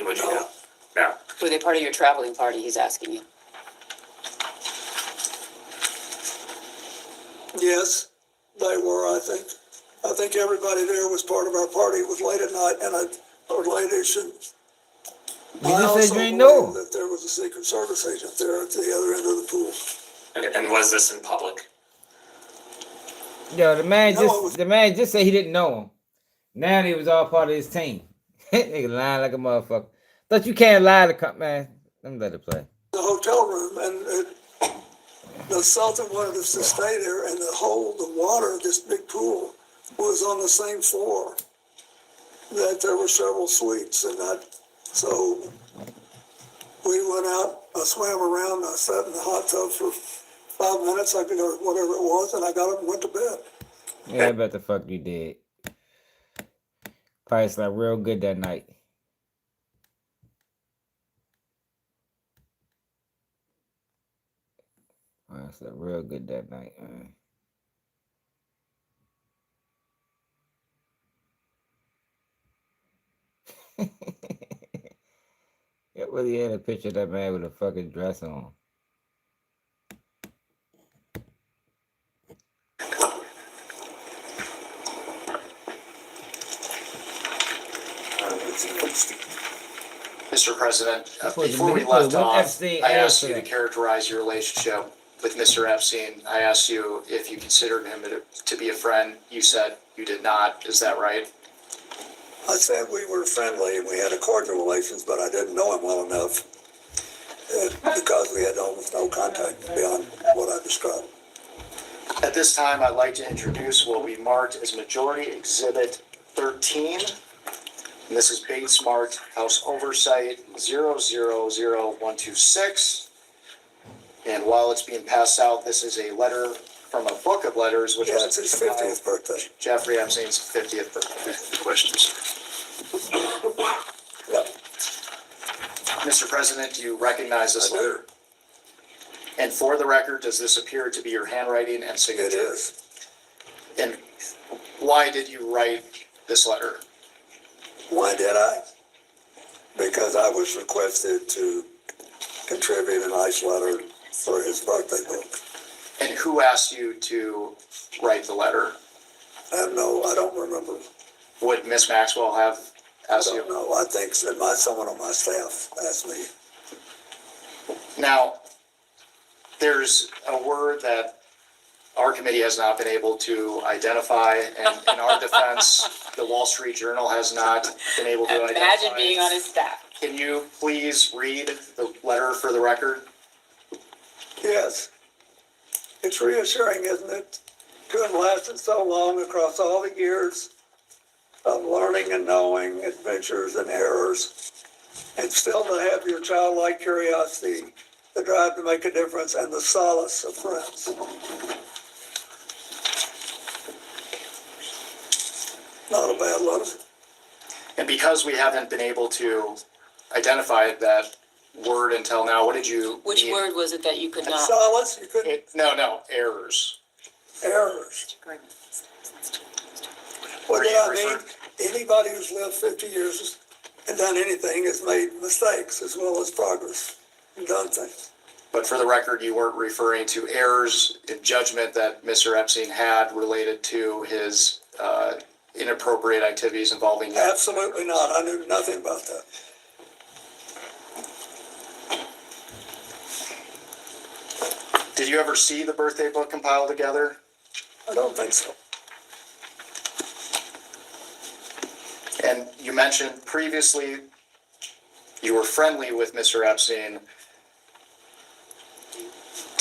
Would you know? No. Were they part of your traveling party, he's asking you? Yes, they were, I think. I think everybody there was part of our party. It was late at night or late-ish. And You I just also said you ain't know. believe that there was a Secret Service agent there at the other end of the pool. And was this in public? Yo, the man No, just said he didn't know him. Now he was all part of his team. Nigga lying like a motherfucker. Thought you can't lie to man. Let me let it play. The hotel room, and the Sultan wanted us to stay there, and the water, this big pool, was on the same floor. That there were several suites, and so we went out. I swam around. I sat in the hot tub for 5 minutes, or whatever it was, and I got up and went to bed. Yeah, I bet the fuck you did. Probably slept real good that night. I slept real good that night, man. It really had a picture of that man with a fucking dress on. Mr. President, Supposed to before be- we left what off, Epstein I asked asked you to for. characterize your relationship with Mr. Epstein. I asked you if you considered him to be a friend. You said you did not. Is that right? I said we were friendly and we had a cordial relations, but I didn't know him well enough because we had almost no contact beyond what I described. At this time, I'd like to introduce what we marked as Majority Exhibit 13. And this is Bates marked House Oversight 000126. And while it's being passed out, this is a letter from a book of letters, which Yeah, was it's his 50th birthday. Jeffrey Epstein's 50th birthday. Questions? Yep. Mr. President, do you recognize this I do. letter? And for the record, does this appear to be your handwriting and signature? It is. And why did you write this letter? Why did I? Because I was requested to contribute a nice letter for his birthday book. And who asked you to write the letter? I don't remember. Would Miss Maxwell have I asked you? don't know. I think that someone on my staff asked me. Now, there's a word that our committee has not been able to identify, and in our defense, the Wall Street Journal has not been able to identify. Imagine being on his staff. Can you please read the letter for the record? Yes. It's reassuring, isn't it, to have lasted so long across all the years of learning and knowing, adventures and errors, and still to have your childlike curiosity, the drive to make a difference, and the solace of friends. Not a bad letter. And because we haven't been able to identify that word until now, what did you Which mean? word was it that you could not? Solace, you couldn't, No, errors. errors. What Were did you I mean? referring- Anybody who's lived 50 years and done anything has made mistakes as well as progress and done things. But for the record, you weren't referring to errors in judgment that Mr. Epstein had related to his inappropriate activities involving you? Absolutely not. I knew nothing about that. Did you ever see the birthday book compiled together? I don't think so. And you mentioned previously you were friendly with Mr. Epstein.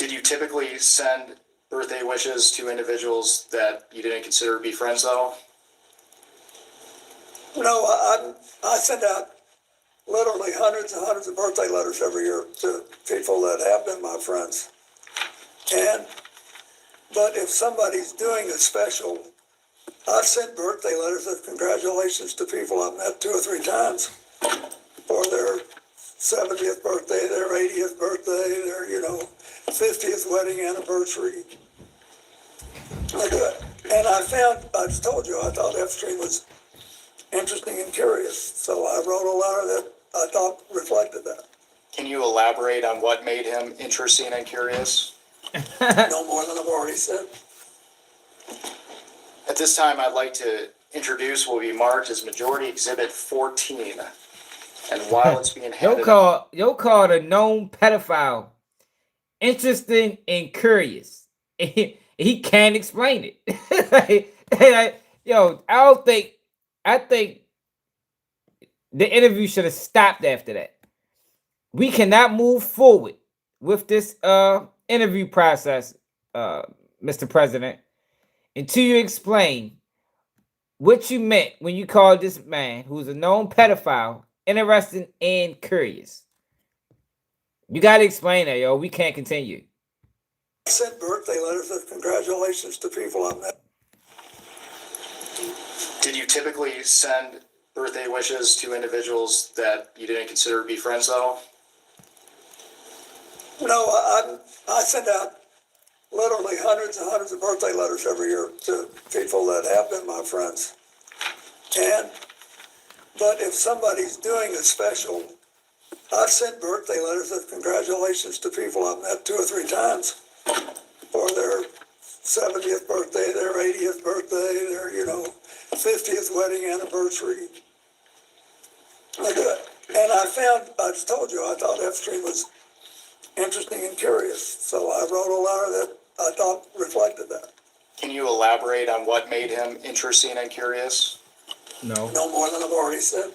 Did you typically send birthday wishes to individuals that you didn't consider to be friends, though? No, I send out literally hundreds and hundreds of birthday letters every year to people that have been my friends. But if somebody's doing a special, I've sent birthday letters of congratulations to people I've met 2 or 3 times for their 70th birthday, their 80th birthday, their, 50th wedding anniversary. I do it. And I just told you, I thought Epstein was interesting and curious. So I wrote a letter that I thought reflected that. Can you elaborate on what made him interesting and curious? No more than I've already said. At this time, I'd like to introduce what will be marked as Majority Exhibit 14. And while it's being handed You'll call a known pedophile interesting and curious. He can't explain it. I think the interview should have stopped after that. We cannot move forward with this interview process, Mr. President, until you explain what you meant when you called this man, who's a known pedophile, interesting and curious. You got to explain that, yo. We can't continue. I sent birthday letters of congratulations to people I've met. Did you typically send birthday wishes to individuals that you didn't consider to be friends, though? No, I send out literally hundreds and hundreds of birthday letters every year to people that have been my friends. But if somebody's doing a special, I've sent birthday letters of congratulations to people I've met 2 or 3 times for their 70th birthday, their 80th birthday, their, 50th wedding anniversary. I do it. And I just told you, I thought Epstein was interesting and curious. So I wrote a letter that I thought reflected that. Can you elaborate on what made him interesting and curious? No. No more than I've already said.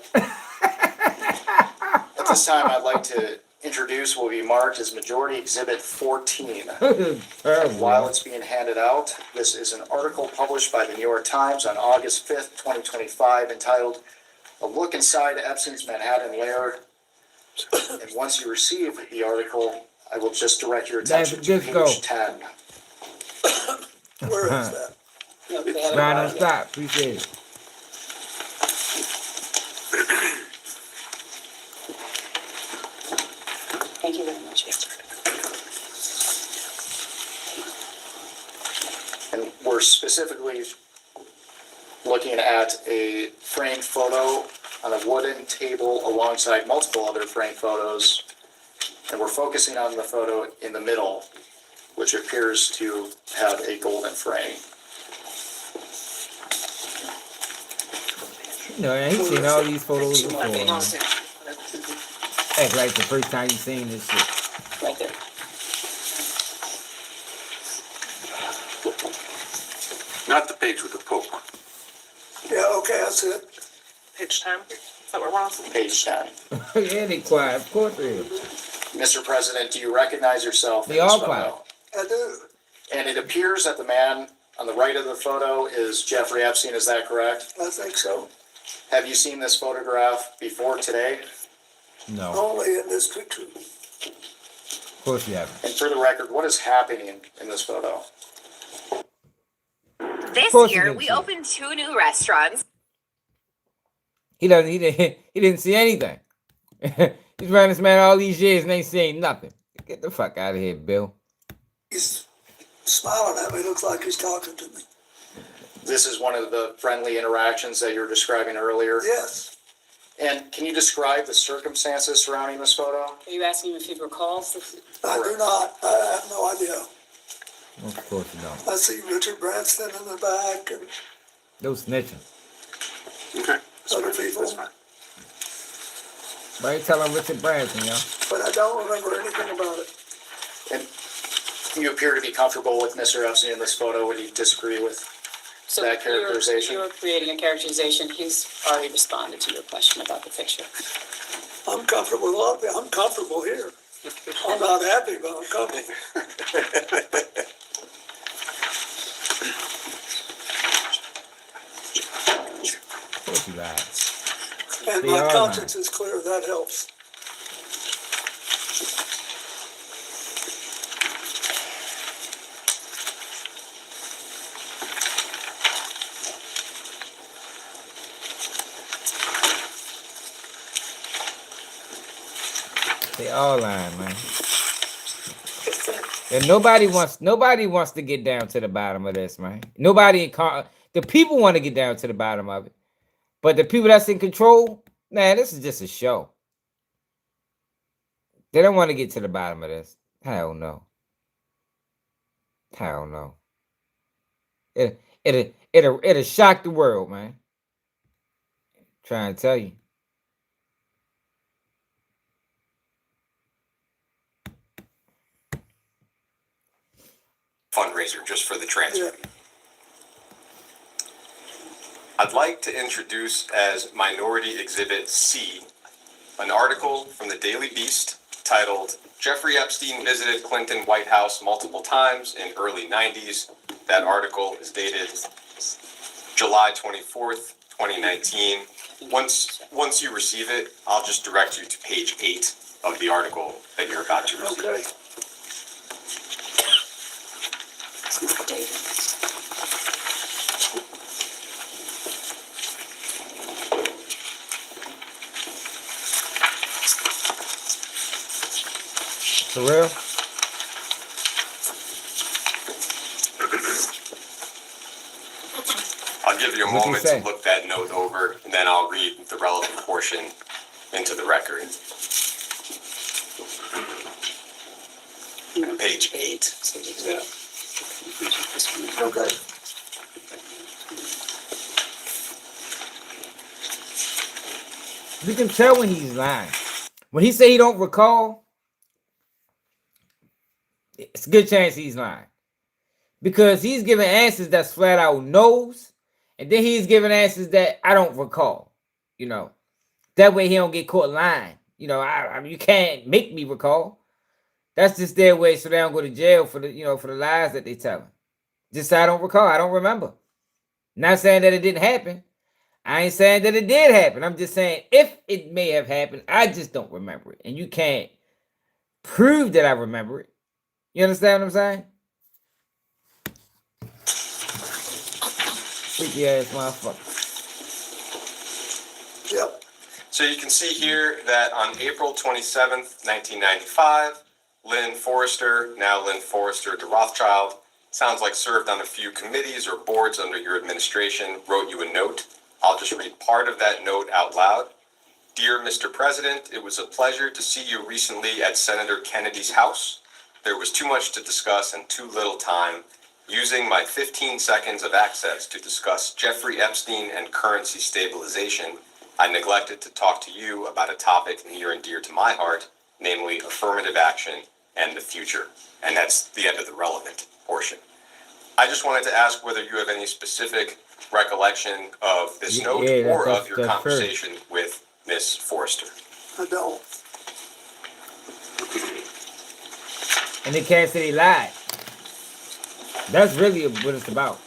At this time, I'd like to introduce what will be marked as Majority Exhibit 14. And while it's being handed out, this is an article published by the New York Times on August 5th, 2025, entitled "A Look Inside Epstein's Manhattan Lair." And once you receive the article, I will just direct your attention to page 10. Where is that? Right on stop. Appreciate it. Thank you very much. And we're specifically looking at a framed photo on a wooden table alongside multiple other framed photos. And we're focusing on the photo in the middle, which appears to have a golden frame. I ain't seen all these photos before. Act like the first time you seen this shit. Right there. Not the page with the poke. Yeah, okay, that's it. Page 10. Is that what we're on? Page 10. Yeah, they quiet. Of course they is. Mr. President, do you recognize yourself in They this all photo? quiet. I do. And it appears that the man on the right of the photo is Jeffrey Epstein, is that correct? I think so. Have you seen this photograph before today? No. Only in this picture. Of course you haven't. And for the record, what is happening in this photo? This year, We opened 2 new restaurants. He didn't see anything. He's around this man all these years and ain't seen nothing. Get the fuck out of here, Bill. He's smiling at me, looks like he's talking to me. This is one of the friendly interactions that you were describing earlier. Yes. And can you describe the circumstances surrounding this photo? Are you asking if he recalls? I do not. I have no idea. Of course you don't. I see Richard Branson in the back and Those snitching. Okay. other people, Why you telling Richard Branson, yo? but I don't remember anything about it. And you appear to be comfortable with Mr. Epstein in this photo. Would you disagree with So that characterization? You're creating a characterization. He's already responded to your question about the picture. I'm comfortable with a lot of people. I'm comfortable here. I'm not happy, but I'm coming. Of course you lied. And They my are conscience is clear, that helps. They all lying, man. And nobody wants to get down to the bottom of this, man. The people want to get down to the bottom of it. But the people that's in control, man, this is just a show. They don't want to get to the bottom of this. Hell no. Hell no. It'll shock the world, man. Trying to tell you. Fundraiser just for the transfer. I'd like to introduce as Minority Exhibit C an article from the Daily Beast titled Jeffrey Epstein Visited Clinton White House Multiple Times in Early 90s. That article is dated July 24th, 2019. Once you receive it, I'll just direct you to page 8 of the article that you're about to receive. Okay. For real? I'll give you a moment to look that note over, and then I'll read the relevant portion into the record. Page 8. Yeah. Okay. You can tell when he's lying. When he say he don't recall, it's a good chance he's lying. Because he's giving answers that's flat out knows, and then he's giving answers that I don't recall. You know, that way he don't get caught lying. You know, I mean, you can't make me recall. That's just their way so they don't go to jail for the lies that they tell him. Just so I don't recall. I don't remember. Not saying that it didn't happen. I ain't saying that it did happen. I'm just saying if it may have happened, I just don't remember it. And you can't prove that I remember it. You understand what I'm saying? Freaky ass motherfucker. Yep. So you can see here that on April 27th, 1995, Lynn Forrester, now Lynn Forrester de Rothschild, sounds like served on a few committees or boards under your administration, wrote you a note. I'll just read part of that note out loud. Dear Mr. President, it was a pleasure to see you recently at Senator Kennedy's house. There was too much to discuss and too little time. Using my 15 seconds of access to discuss Jeffrey Epstein and currency stabilization, I neglected to talk to you about a topic near and dear to my heart, namely affirmative action and the future. And that's the end of the relevant portion. I just wanted to ask whether you have any specific recollection of this note or of your conversation with Miss Forrester. I don't. And they can't say they lied. That's really what it's about.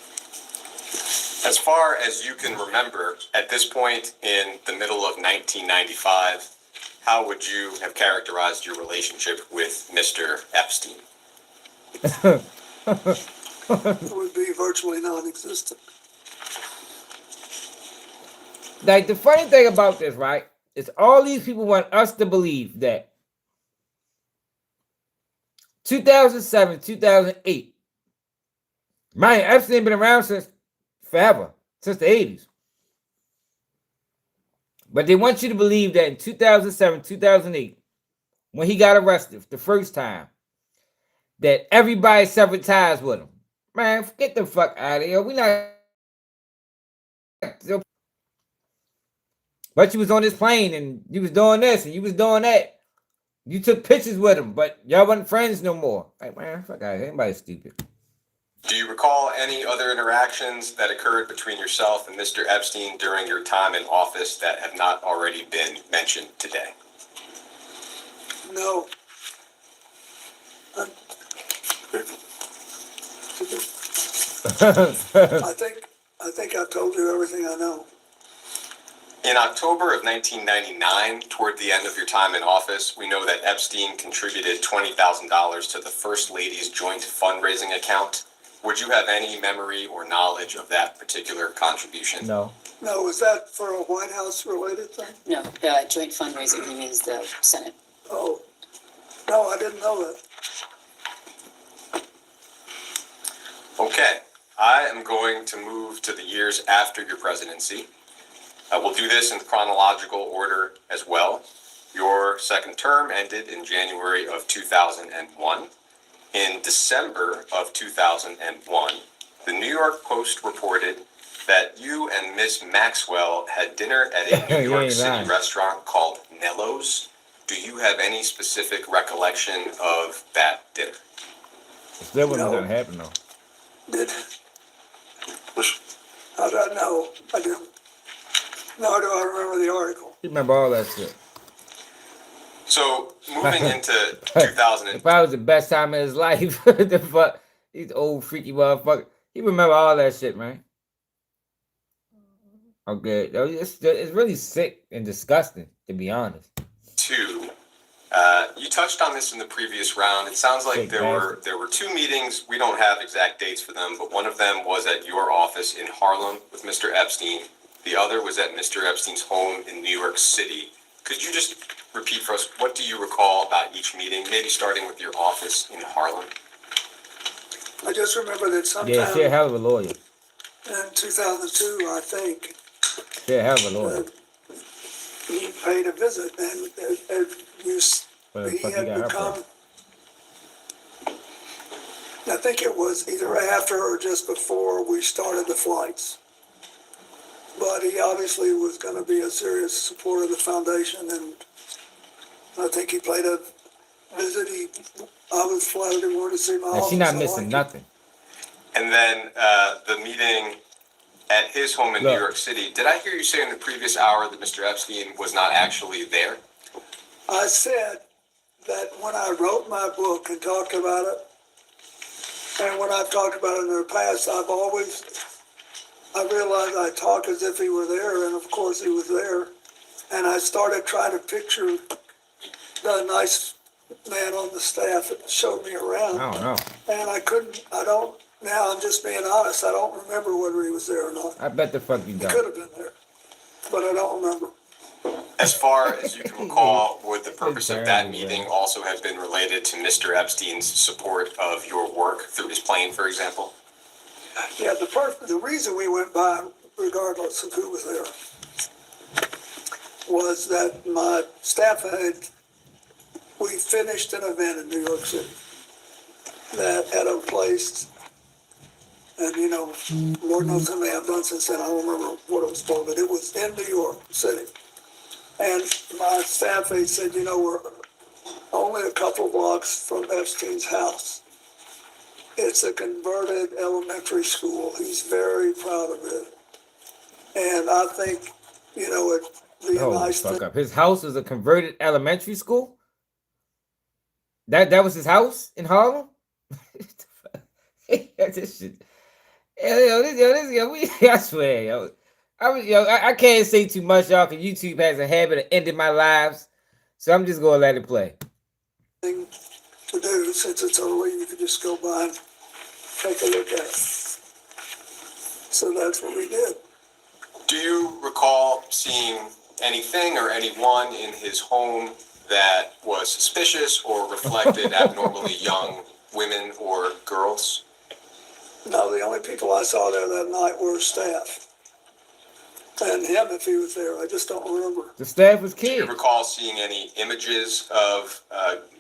As far as you can remember, at this point in the middle of 1995, how would you have characterized your relationship with Mr. Epstein? It would be virtually non-existent. Like, the funny thing about this, right, is all these people want us to believe that 2007, 2008, man, Epstein been around since forever, since the 80s. But they want you to believe that in 2007, 2008, when he got arrested the first time, that everybody severed ties with him. Man, get the fuck out of here. We not. But you was on this plane and you was doing this and you was doing that. You took pictures with him, but y'all wasn't friends no more. Like, man, fuck out of here. Anybody's stupid. Do you recall any other interactions that occurred between yourself and Mr. Epstein during your time in office that have not already been mentioned today? No. I think I've told you everything I know. In October of 1999, toward the end of your time in office, we know that Epstein contributed $20,000 to the First Lady's joint fundraising account. Would you have any memory or knowledge of that particular contribution? No. No, was that for a White House related thing? No, joint fundraising, he means the Senate. Oh, no, I didn't know that. Okay, I am going to move to the years after your presidency. We'll do this in chronological order as well. Your second term ended in January of 2001. In December of 2001, the New York Post reported that you and Miss Maxwell had dinner at a New York City restaurant called Nello's. Do you have any specific recollection of that dinner? That wasn't gonna happen though. How do I know? I do. Nor do I remember the article. You remember all that shit. So moving into 2000, if I was the best time of his life, the fuck, these old freaky motherfuckers. He remember all that shit, man. Okay, it's really sick and disgusting, to be honest. You touched on this in the previous round. It sounds like there were two meetings. We don't have exact dates for them, but one of them was at your office in Harlem with Mr. Epstein. The other was at Mr. Epstein's home in New York City. Could you just repeat for us, what do you recall about each meeting, maybe starting with your office in Harlem? I just remember that sometime Yeah, she a hell of a lawyer. in 2002, I think, She a hell of a lawyer. he paid a visit, and he had become, I think it was either after or just before we started the flights. But he obviously was going to be a serious supporter of the foundation, and I think he paid a visit. I was flattered and wanted to see my office. She's not missing nothing. And then the meeting at his home in New York City. Did I hear you say in the previous hour that Mr. Epstein was not actually there? I said that when I wrote my book and talked about it, and when I've talked about it in the past, I realized I talked as if he were there, and of course he was there. And I started trying to picture the nice man on the staff that showed me around. I don't know. And now I'm just being honest, I don't remember whether he was there or not. I bet the fuck you He don't. could have been there, but I don't remember. As far as you can recall, would the purpose of that meeting also have been related to Mr. Epstein's support of your work through his plane, for example? Yeah, the reason we went by, regardless of who was there, was that my staff we finished an event in New York City that had a place, and Lord knows how many I've done since then. I don't remember what it was called, but it was in New York City. And my staff aide said, we're only a couple blocks from Epstein's house. It's a converted elementary school. He's very proud of it. And I think, it'd be a nice thing. Up. His house is a converted elementary school? That was his house in Harlem? This shit. I swear, I can't say too much, y'all, because YouTube has a habit of ending my lives. So I'm just gonna let it play. Thing to do, since it's early, you could just go by and take a look at it. So that's what we did. Do you recall seeing anything or anyone in his home that was suspicious or reflected abnormally young women or girls? No, the only people I saw there that night were staff. And him, if he was there, I just don't remember. The staff was kids. Do you recall seeing any images of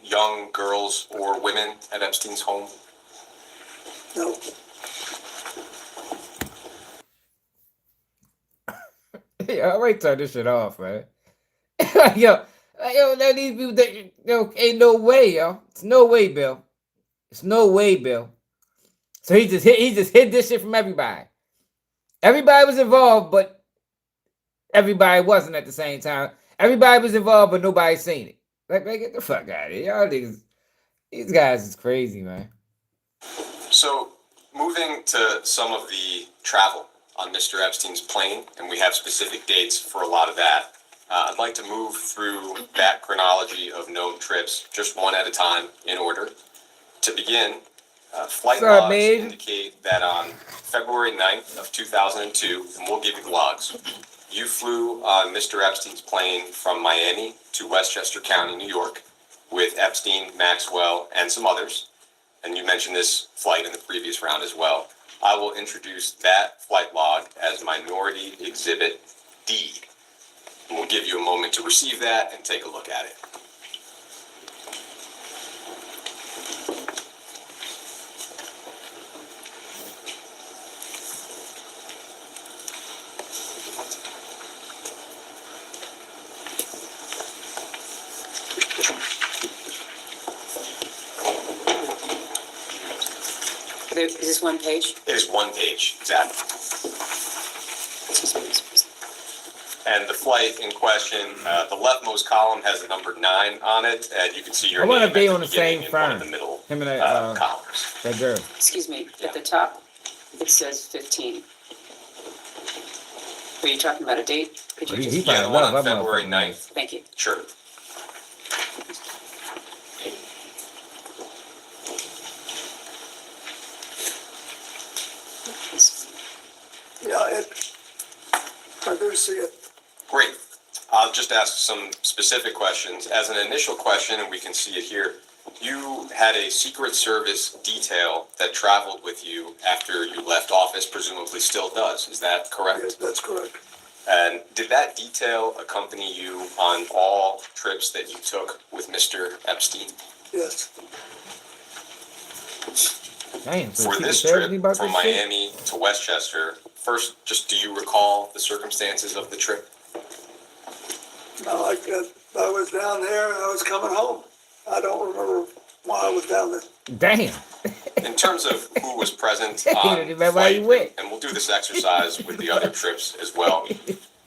young girls or women at Epstein's home? No. Yeah, I might turn this shit off, man. yo, now these people think, ain't no way, yo. It's no way, Bill. It's no way, Bill. So he just hid this shit from everybody. Everybody was involved, but everybody wasn't at the same time. Everybody was involved, but nobody seen it. Like, get the fuck out of here. Y'all niggas. These guys is crazy, man. So, moving to some of the travel on Mr. Epstein's plane, and we have specific dates for a lot of that. I'd like to move through that chronology of known trips, just one at a time in order. To begin, flight What's up, logs Maeve? indicate that on February 9th of 2002, and we'll give you the logs, you flew on Mr. Epstein's plane from Miami to Westchester County, New York, with Epstein, Maxwell, and some others. And you mentioned this flight in the previous round as well. I will introduce that flight log as Minority Exhibit D. And we'll give you a moment to receive that and take a look at it. Is this one page? It is one page, exactly. And the flight in question, the leftmost column has the number 9 on it, and you can see your I wonder name if they at on the beginning same in one of firm. the middle Him and that columns. that girl. Excuse me, at the top, it says 15. Are you talking about a date? Could you He just? Yeah, the probably one love on that February motherfucker, man. 9th. Thank you. Sure. Yeah, I do see it. Great. I'll just ask some specific questions. As an initial question, and we can see it here, you had a Secret Service detail that traveled with you after you left office, presumably still does. Is that correct? Yes, that's correct. And did that detail accompany you on all trips that you took with Mr. Epstein? Yes. Damn, so For Secret this Service trip knew about from this shit? Miami to Westchester, first, just do you recall the circumstances of the trip? No, I was down there and I was coming home. I don't remember why I was down there. Damn. In terms of who was present You on don't remember why you flight, went. and we'll do this exercise with the other trips as well,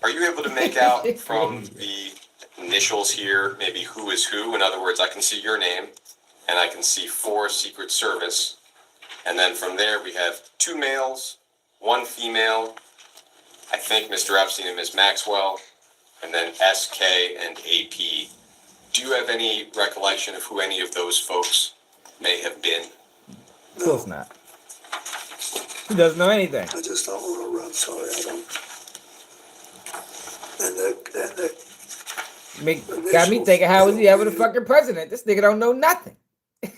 are you able to make out from the initials here, maybe who is who? In other words, I can see your name, and I can see 4 Secret Service, and then from there we have 2 males, 1 female, I think Mr. Epstein and Ms. Maxwell, and then SK and AP. Do you have any recollection of who any of those folks may have been? Of course not. He doesn't know anything. I just don't want to run, sorry, I don't. Got me thinking, how is he ever the fucking president? This nigga don't know nothing. I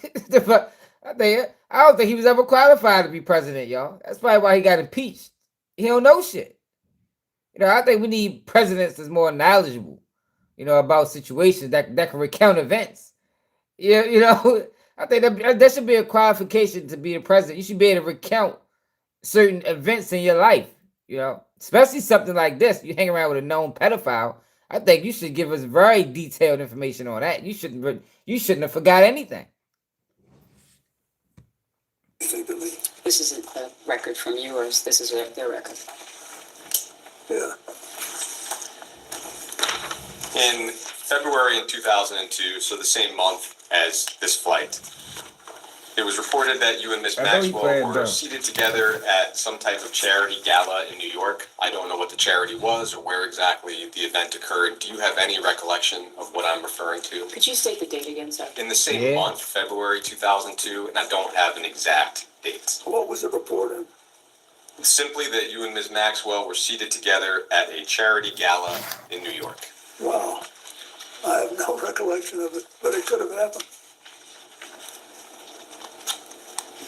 don't think he was ever qualified to be president, y'all. That's probably why he got impeached. He don't know shit. I think we need presidents that's more knowledgeable, about situations that can recount events. I think that should be a qualification to be the president. You should be able to recount certain events in your life, especially something like this. You hang around with a known pedophile. I think you should give us very detailed information on that. You shouldn't have forgot anything. This isn't a record from yours, this is their record. Yeah. In February in 2002, so the same month as this flight, it was reported that you and Ms. Maxwell were seated together at some type of charity gala in New York. I don't know what the charity was or where exactly the event occurred. Do you have any recollection of what I'm referring to? Could you state the date again, sir? In the same month, February 2002, and I don't have an exact date. What was it reported? Simply that you and Ms. Maxwell were seated together at a charity gala in New York. Wow. I have no recollection of it, but it could have happened.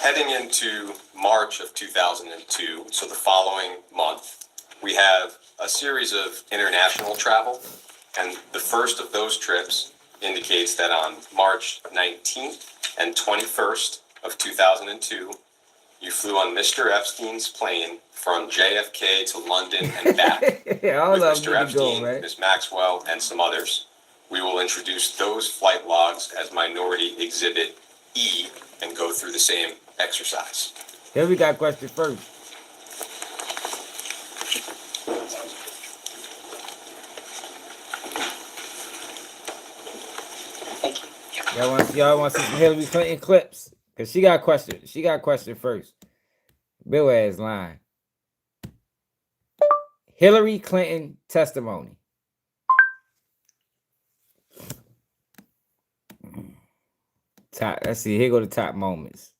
Heading into March of 2002, so the following month, we have a series of international travel, and the first of those trips indicates that on March 19th and 21st of 2002, you flew on Mr. Epstein's plane from JFK to London and back with Mr. Epstein, Ms. Maxwell, and some others. We will introduce those flight logs as Minority Exhibit E and go through the same exercise. Here we got question first. Thank you. Y'all want to see some Hillary Clinton clips? Cause she got questioned. She got questioned first. Bill ass lying. Hillary Clinton testimony. Top. Let's see. Here go the top moments.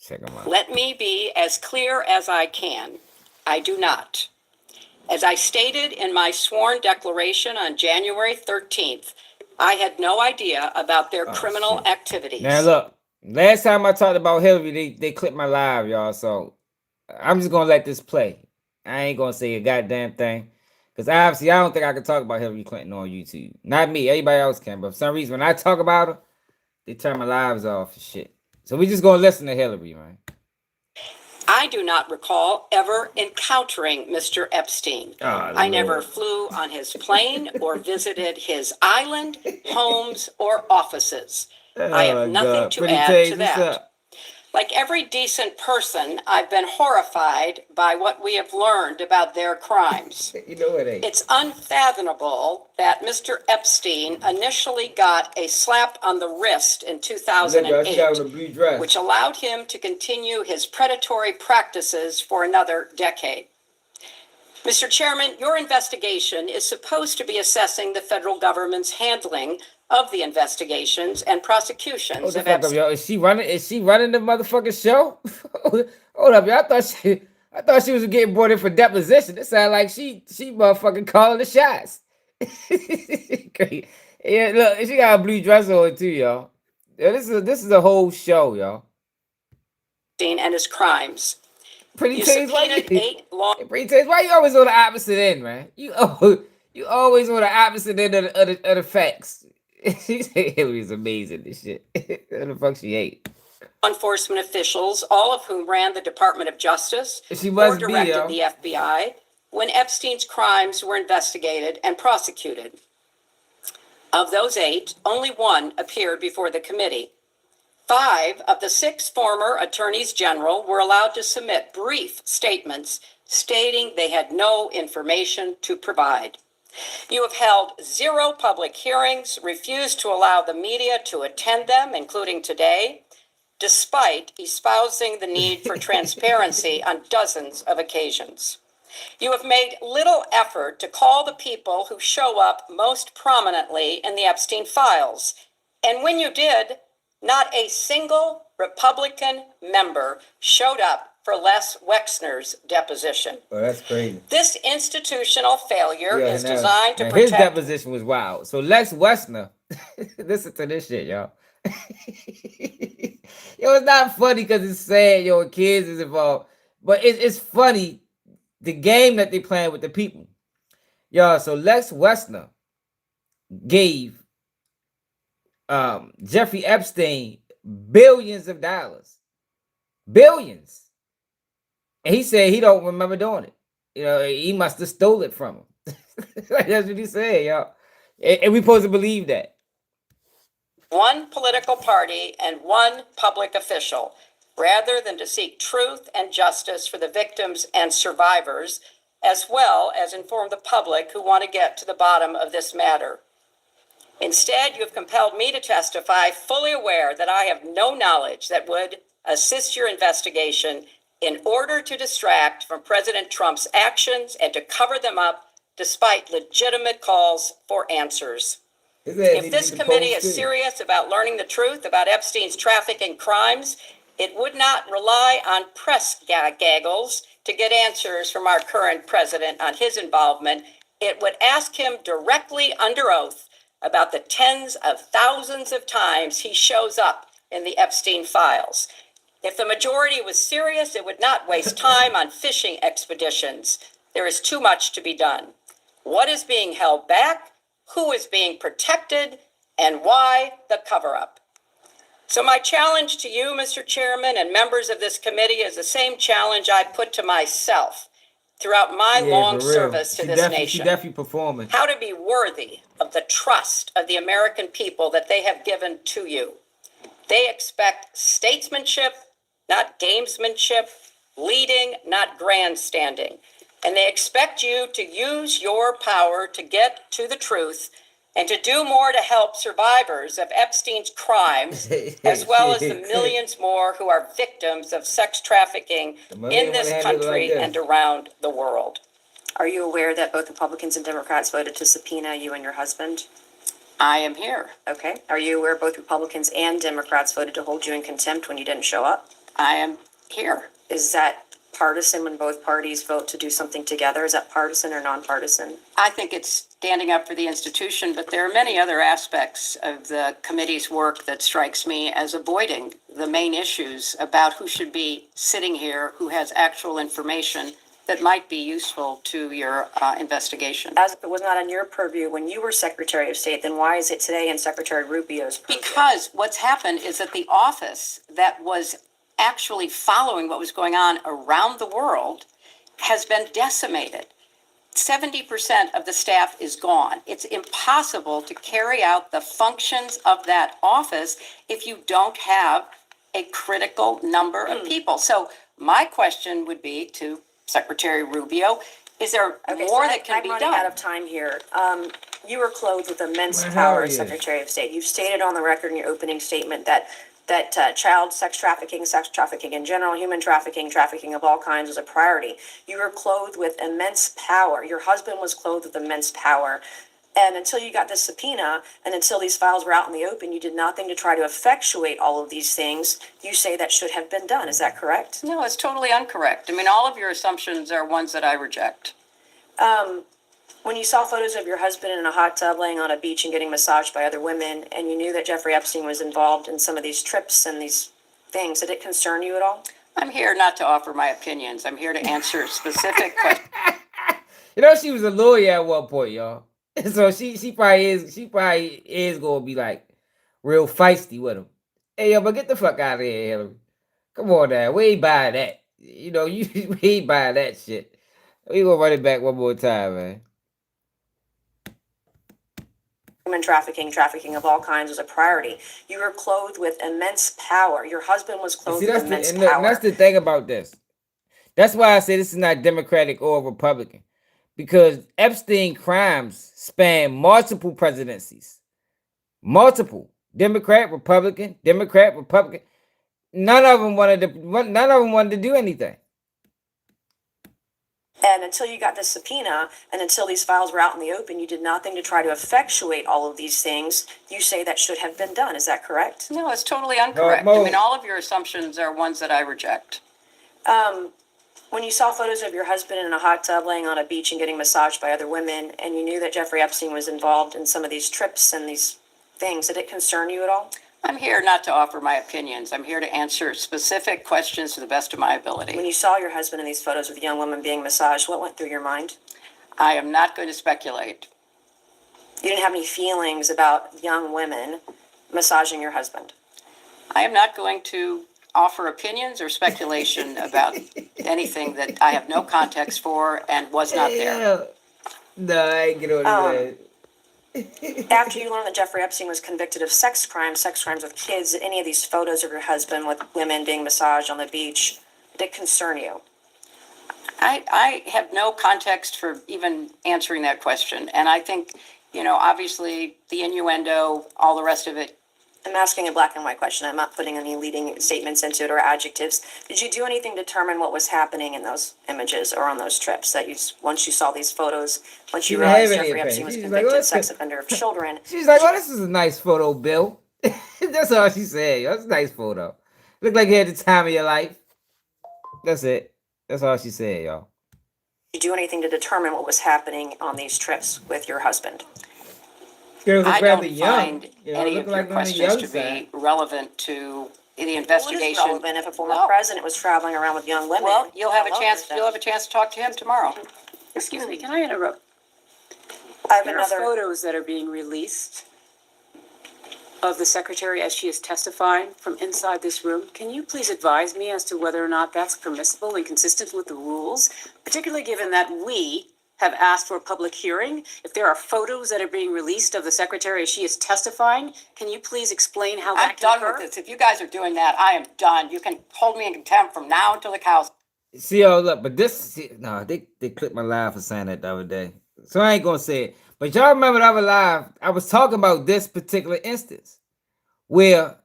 Check them out. Let me be as clear as I can. I do not. As I stated in my sworn declaration on January 13th, I had no idea about their criminal activities. Now look, last time I talked about Hillary, they clipped my live, y'all. So I'm just gonna let this play. I ain't gonna say a goddamn thing. Because obviously I don't think I can talk about Hillary Clinton on YouTube. Not me, everybody else can. But for some reason, when I talk about her, they turn my lives off and shit. So we just gonna listen to Hillary, man. I do not recall ever encountering Mr. Epstein. I never flew on his plane or visited his island, homes, or offices. I have nothing to add to that. Like every decent person, I've been horrified by what we have learned about their crimes. You know it ain't. It's unfathomable that Mr. Epstein initially got a slap on the wrist in 2008, which allowed him to continue his predatory practices for another decade. Mr. Chairman, your investigation is supposed to be assessing the federal government's handling of the investigations and prosecutions of Epstein. Yo. Is she running the motherfucking show? Hold up, y'all. I thought she was getting brought in for deposition. It sounded like she motherfucking calling the shots. Yeah, look, she got a blue dress on too, y'all. Yeah, this is a whole show, y'all. And his crimes. Pretty Taze, why you always on the opposite end, man? You always on the opposite end of the facts. She said Hillary's amazing. This shit. What the fuck she ate? Enforcement officials, all of whom ran the Department of Justice or directed the FBI when Epstein's crimes were investigated and prosecuted. Of those 8, only 1 appeared before the committee. 5 of the 6 former attorneys general were allowed to submit brief statements stating they had no information to provide. You have held 0 public hearings, refused to allow the media to attend them, including today, despite espousing the need for transparency on dozens of occasions. You have made little effort to call the people who show up most prominently in the Epstein files. And when you did, not a single Republican member showed up for Les Wexner's deposition. Oh, that's crazy. This institutional failure is designed to protect... His deposition was wild. So Lex Wexner, listen to this shit, y'all. Yo, it's not funny because it's sad, yo, kids is involved. But it's funny, the game that they playing with the people. Y'all, so Lex Wexner gave Jeffrey Epstein billions of dollars. Billions. And he said he don't remember doing it. You know, he must have stole it from him. That's what he said, y'all. And we supposed to believe that. 1 political party and 1 public official, rather than to seek truth and justice for the victims and survivors, as well as inform the public who want to get to the bottom of this matter. Instead, you have compelled me to testify, fully aware that I have no knowledge that would assist your investigation in order to distract from President Trump's actions and to cover them up despite legitimate calls for answers. If this committee is serious about learning the truth about Epstein's trafficking crimes, it would not rely on press gaggles to get answers from our current president on his involvement. It would ask him directly under oath about the tens of thousands of times he shows up in the Epstein files. If the majority was serious, it would not waste time on fishing expeditions. There is too much to be done. What is being held back? Who is being protected? And why the cover-up? So my challenge to you, Mr. Chairman, and members of this committee is the same challenge I put to myself throughout my long service to this nation. She definitely performing. How to be worthy of the trust of the American people that they have given to you. They expect statesmanship, not gamesmanship, leading, not grandstanding. And they expect you to use your power to get to the truth and to do more to help survivors of Epstein's crimes, as well as the millions more who are victims of sex trafficking in this country and around the world. Are you aware that both Republicans and Democrats voted to subpoena you and your husband? I am here. Okay. Are you aware both Republicans and Democrats voted to hold you in contempt when you didn't show up? I am here. Is that partisan when both parties vote to do something together? Is that partisan or nonpartisan? I think it's standing up for the institution, but there are many other aspects of the committee's work that strikes me as avoiding the main issues about who should be sitting here, who has actual information that might be useful to your investigation. As if it was not on your purview when you were Secretary of State, then why is it today in Secretary Rubio's purview? Because what's happened is that the office that was actually following what was going on around the world has been decimated. 70% of the staff is gone. It's impossible to carry out the functions of that office if you don't have a critical number of people. So my question would be to Secretary Rubio, is there more that can be done? I'm running out of time here. You were clothed with immense power as Secretary of State. You've stated on the record in your opening statement that child sex trafficking in general, human trafficking, trafficking of all kinds was a priority. You were clothed with immense power. Your husband was clothed with immense power. And until you got this subpoena and until these files were out in the open, you did nothing to try to effectuate all of these things you say that should have been done. Is that correct? No, it's totally incorrect. I mean, all of your assumptions are ones that I reject. When you saw photos of your husband in a hot tub laying on a beach and getting massaged by other women, and you knew that Jeffrey Epstein was involved in some of these trips and these things, did it concern you at all? I'm here not to offer my opinions. I'm here to answer specific questions. You know, she was a lawyer at one point, y'all. So she probably is gonna be like real feisty with him. Hey, yo, but get the fuck out of here, Hillary. Come on now, we ain't buying that. You know, we ain't buying that shit. We gonna run it back one more time, man. Human trafficking of all kinds was a priority. You were clothed with immense power. Your husband was clothed with immense power. That's the thing about this. That's why I say this is not Democratic or Republican. Because Epstein crimes span multiple presidencies. Multiple. Democrat, Republican. None of them wanted to do anything. And until you got this subpoena and until these files were out in the open, you did nothing to try to effectuate all of these things you say that should have been done. Is that correct? No, it's totally incorrect. I mean, all of your assumptions are ones that I reject. When you saw photos of your husband in a hot tub laying on a beach and getting massaged by other women, and you knew that Jeffrey Epstein was involved in some of these trips and these things, did it concern you at all? I'm here not to offer my opinions. I'm here to answer specific questions to the best of my ability. When you saw your husband in these photos with a young woman being massaged, what went through your mind? I am not going to speculate. You didn't have any feelings about young women massaging your husband? I am not going to offer opinions or speculation about anything that I have no context for and was not there. No, I ain't get on that. After you learned that Jeffrey Epstein was convicted of sex crimes with kids, did any of these photos of your husband with women being massaged on the beach, did it concern you? I have no context for even answering that question. And I think, you know, obviously the innuendo, all the rest of it. I'm asking a black and white question. I'm not putting any leading statements into it or adjectives. Did you do anything to determine what was happening in those images or on those trips that once you saw these photos, once you realized Jeffrey Epstein was convicted sex offender of children? She's like, "Oh, this is a nice photo, Bill." That's all she said. That's a nice photo. Look like you had the time of your life. That's it. That's all she said, y'all. Did you do anything to determine what was happening on these trips with your husband? I don't find any of your questions to be relevant to the investigation. Well, it is relevant if a former president was traveling around with young women. Well, you'll have a chance to talk to him tomorrow. Excuse me, can I interrupt? There are photos that are being released of the secretary as she is testifying from inside this room. Can you please advise me as to whether or not that's permissible and consistent with the rules, particularly given that we have asked for a public hearing? If there are photos that are being released of the secretary as she is testifying, can you please explain how that can occur? I'm done with this. If you guys are doing that, I am done. You can hold me in contempt from now until the cows. See, look, but this, no, they clipped my live for saying that the other day. So I ain't gonna say it. But y'all remember that I was live. I was talking about this particular instance where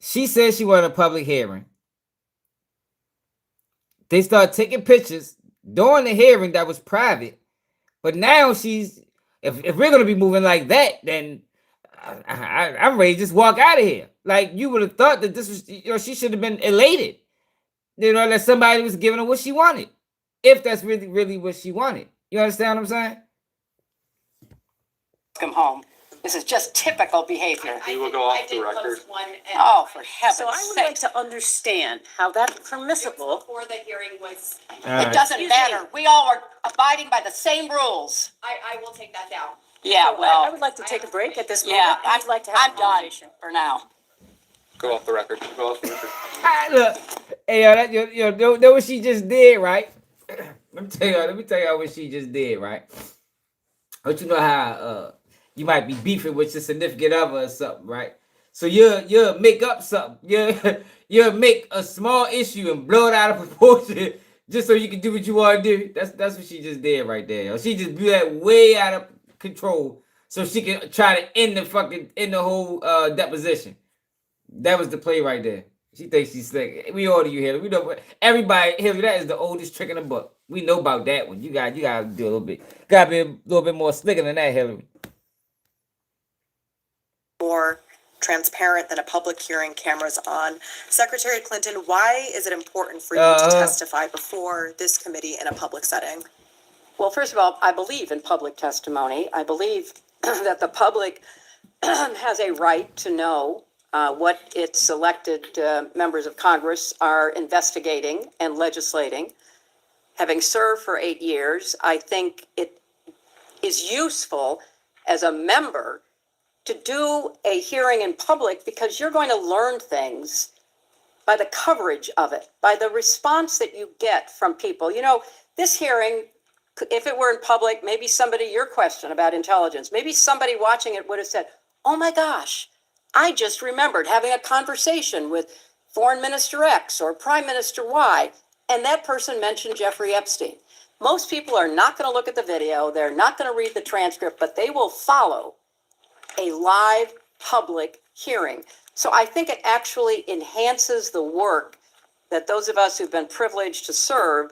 she said she wanted a public hearing. They started taking pictures during the hearing that was private. But now she's, if we're gonna be moving like that, then I'm ready to just walk out of here. Like, you would have thought that this was, she should have been elated, that somebody was giving her what she wanted, if that's really, really what she wanted. You understand what I'm saying? Come home. This is just typical behavior. We will go off the record. Oh, for heaven's So I would like sake. to understand how that's permissible. Before the hearing was, It doesn't matter. We all are abiding by the same rules. I will take that down. Yeah, I well, would like to take a break at this moment. yeah, I'd like to have I'm a done conversation. for now. Go off the record. Go off the record. Look, hey, know what she just did, right? Let me tell you what she just did, right? But you know how you might be beefing with your significant other or something, right? So you'll make up something. You'll make a small issue and blow it out of proportion just so you can do what you want to do. That's what she just did right there. Yo. She just blew that way out of control so she can try to end the whole deposition. That was the play right there. She thinks she's slick. We order you, Hillary. We know everybody, Hillary, that is the oldest trick in the book. We know about that one. You gotta do a little bit. Gotta be a little bit more slicker than that, Hillary. More transparent than a public hearing, cameras on. Secretary Clinton, why is it important for you to testify before this committee in a public setting? Well, first of all, I believe in public testimony. I believe that the public has a right to know what its elected members of Congress are investigating and legislating. Having served for 8 years, I think it is useful as a member to do a hearing in public because you're going to learn things by the coverage of it, by the response that you get from people. You know, this hearing, if it were in public, maybe your question about intelligence, maybe somebody watching it would have said, oh my gosh, I just remembered having a conversation with Foreign Minister X or Prime Minister Y, and that person mentioned Jeffrey Epstein. Most people are not going to look at the video, they're not going to read the transcript, but they will follow a live public hearing. So I think it actually enhances the work that those of us who've been privileged to serve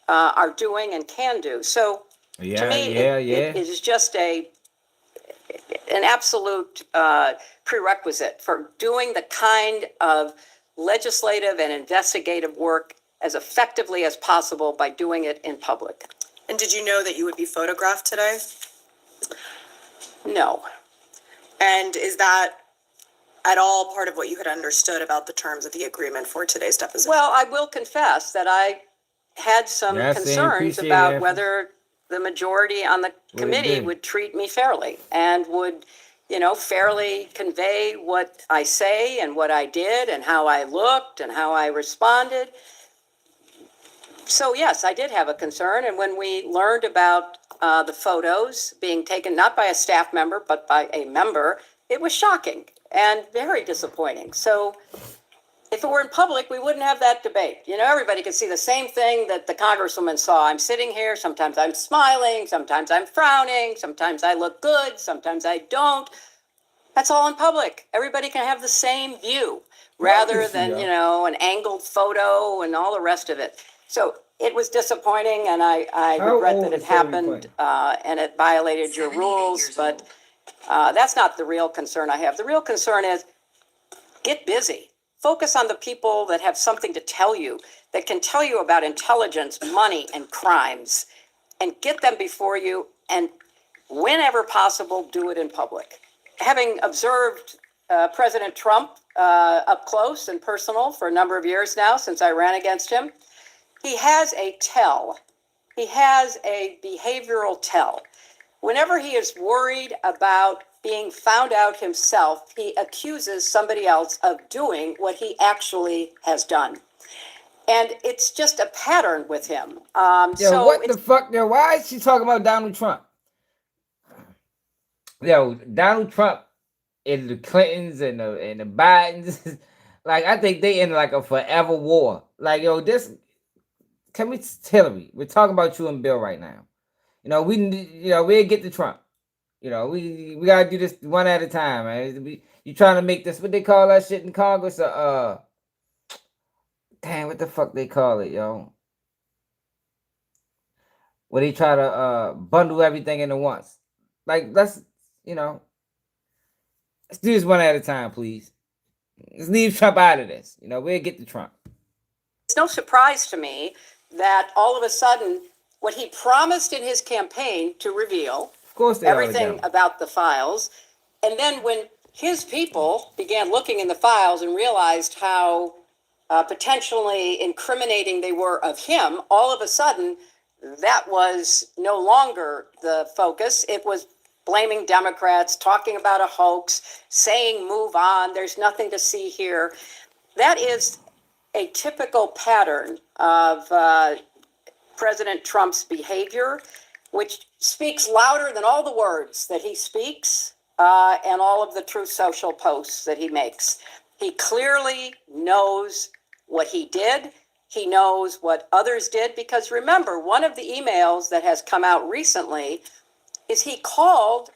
are doing and can do. So to me, it is just an absolute prerequisite for doing the kind of legislative and investigative work as effectively as possible by doing it in public. And did you know that you would be photographed today? No. And is that at all part of what you had understood about the terms of the agreement for today's deposition? Well, I will confess that I had some concerns about whether the majority on the committee would treat me fairly and would, fairly convey what I say and what I did and how I looked and how I responded. So yes, I did have a concern. And when we learned about the photos being taken not by a staff member, but by a member, it was shocking and very disappointing. So if it were in public, we wouldn't have that debate. Everybody could see the same thing that the congresswoman saw. I'm sitting here, sometimes I'm smiling, sometimes I'm frowning, sometimes I look good, sometimes I don't. That's all in public. Everybody can have the same view rather than, an angled photo and all the rest of it. So it was disappointing, and I regret that it happened, and it violated your rules, but that's not the real concern I have. The real concern is get busy. Focus on the people that have something to tell you, that can tell you about intelligence, money, and crimes, and get them before you, and whenever possible, do it in public. Having observed President Trump up close and personal for a number of years now, since I ran against him, he has a tell. He has a behavioral tell. Whenever he is worried about being found out himself, he accuses somebody else of doing what he actually has done. And it's just a pattern with him. What the fuck? Why is she talking about Donald Trump? Donald Trump and the Clintons and the Bidens, I think they in a forever war. This can we, Hillary? We're talking about you and Bill right now. We'll get to Trump. We gotta do this one at a time, man. You trying to make this, what they call that shit in Congress? Damn, what the fuck they call it, yo? Where they try to bundle everything into once. Like, let's do this one at a time, please. Let's leave Trump out of this. We'll get to Trump. It's no surprise to me that all of a sudden, what he promised in his campaign to reveal, Of course they everything about the files, and then when his people began looking in the files and realized how potentially incriminating they were of him, all of a sudden, that was no longer the focus. It was blaming Democrats, talking about a hoax, saying move on, there's nothing to see here. That is a typical pattern of President Trump's behavior, which speaks louder than all the words that he speaks and all of the Truth Social posts that he makes. He clearly knows what he did. He knows what others did, because remember, one of the emails that has come out recently is he called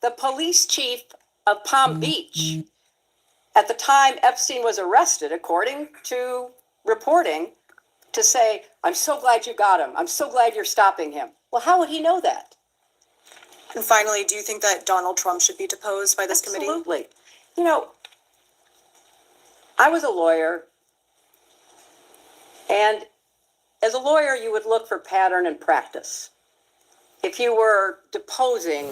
the police chief of Palm Beach at the time Epstein was arrested, according to reporting, to say, I'm so glad you got him. I'm so glad you're stopping him. Well, how would he know that? And finally, do you think that Donald Trump should be deposed by this committee? Absolutely. I was a lawyer, and as a lawyer, you would look for pattern and practice. If you were deposing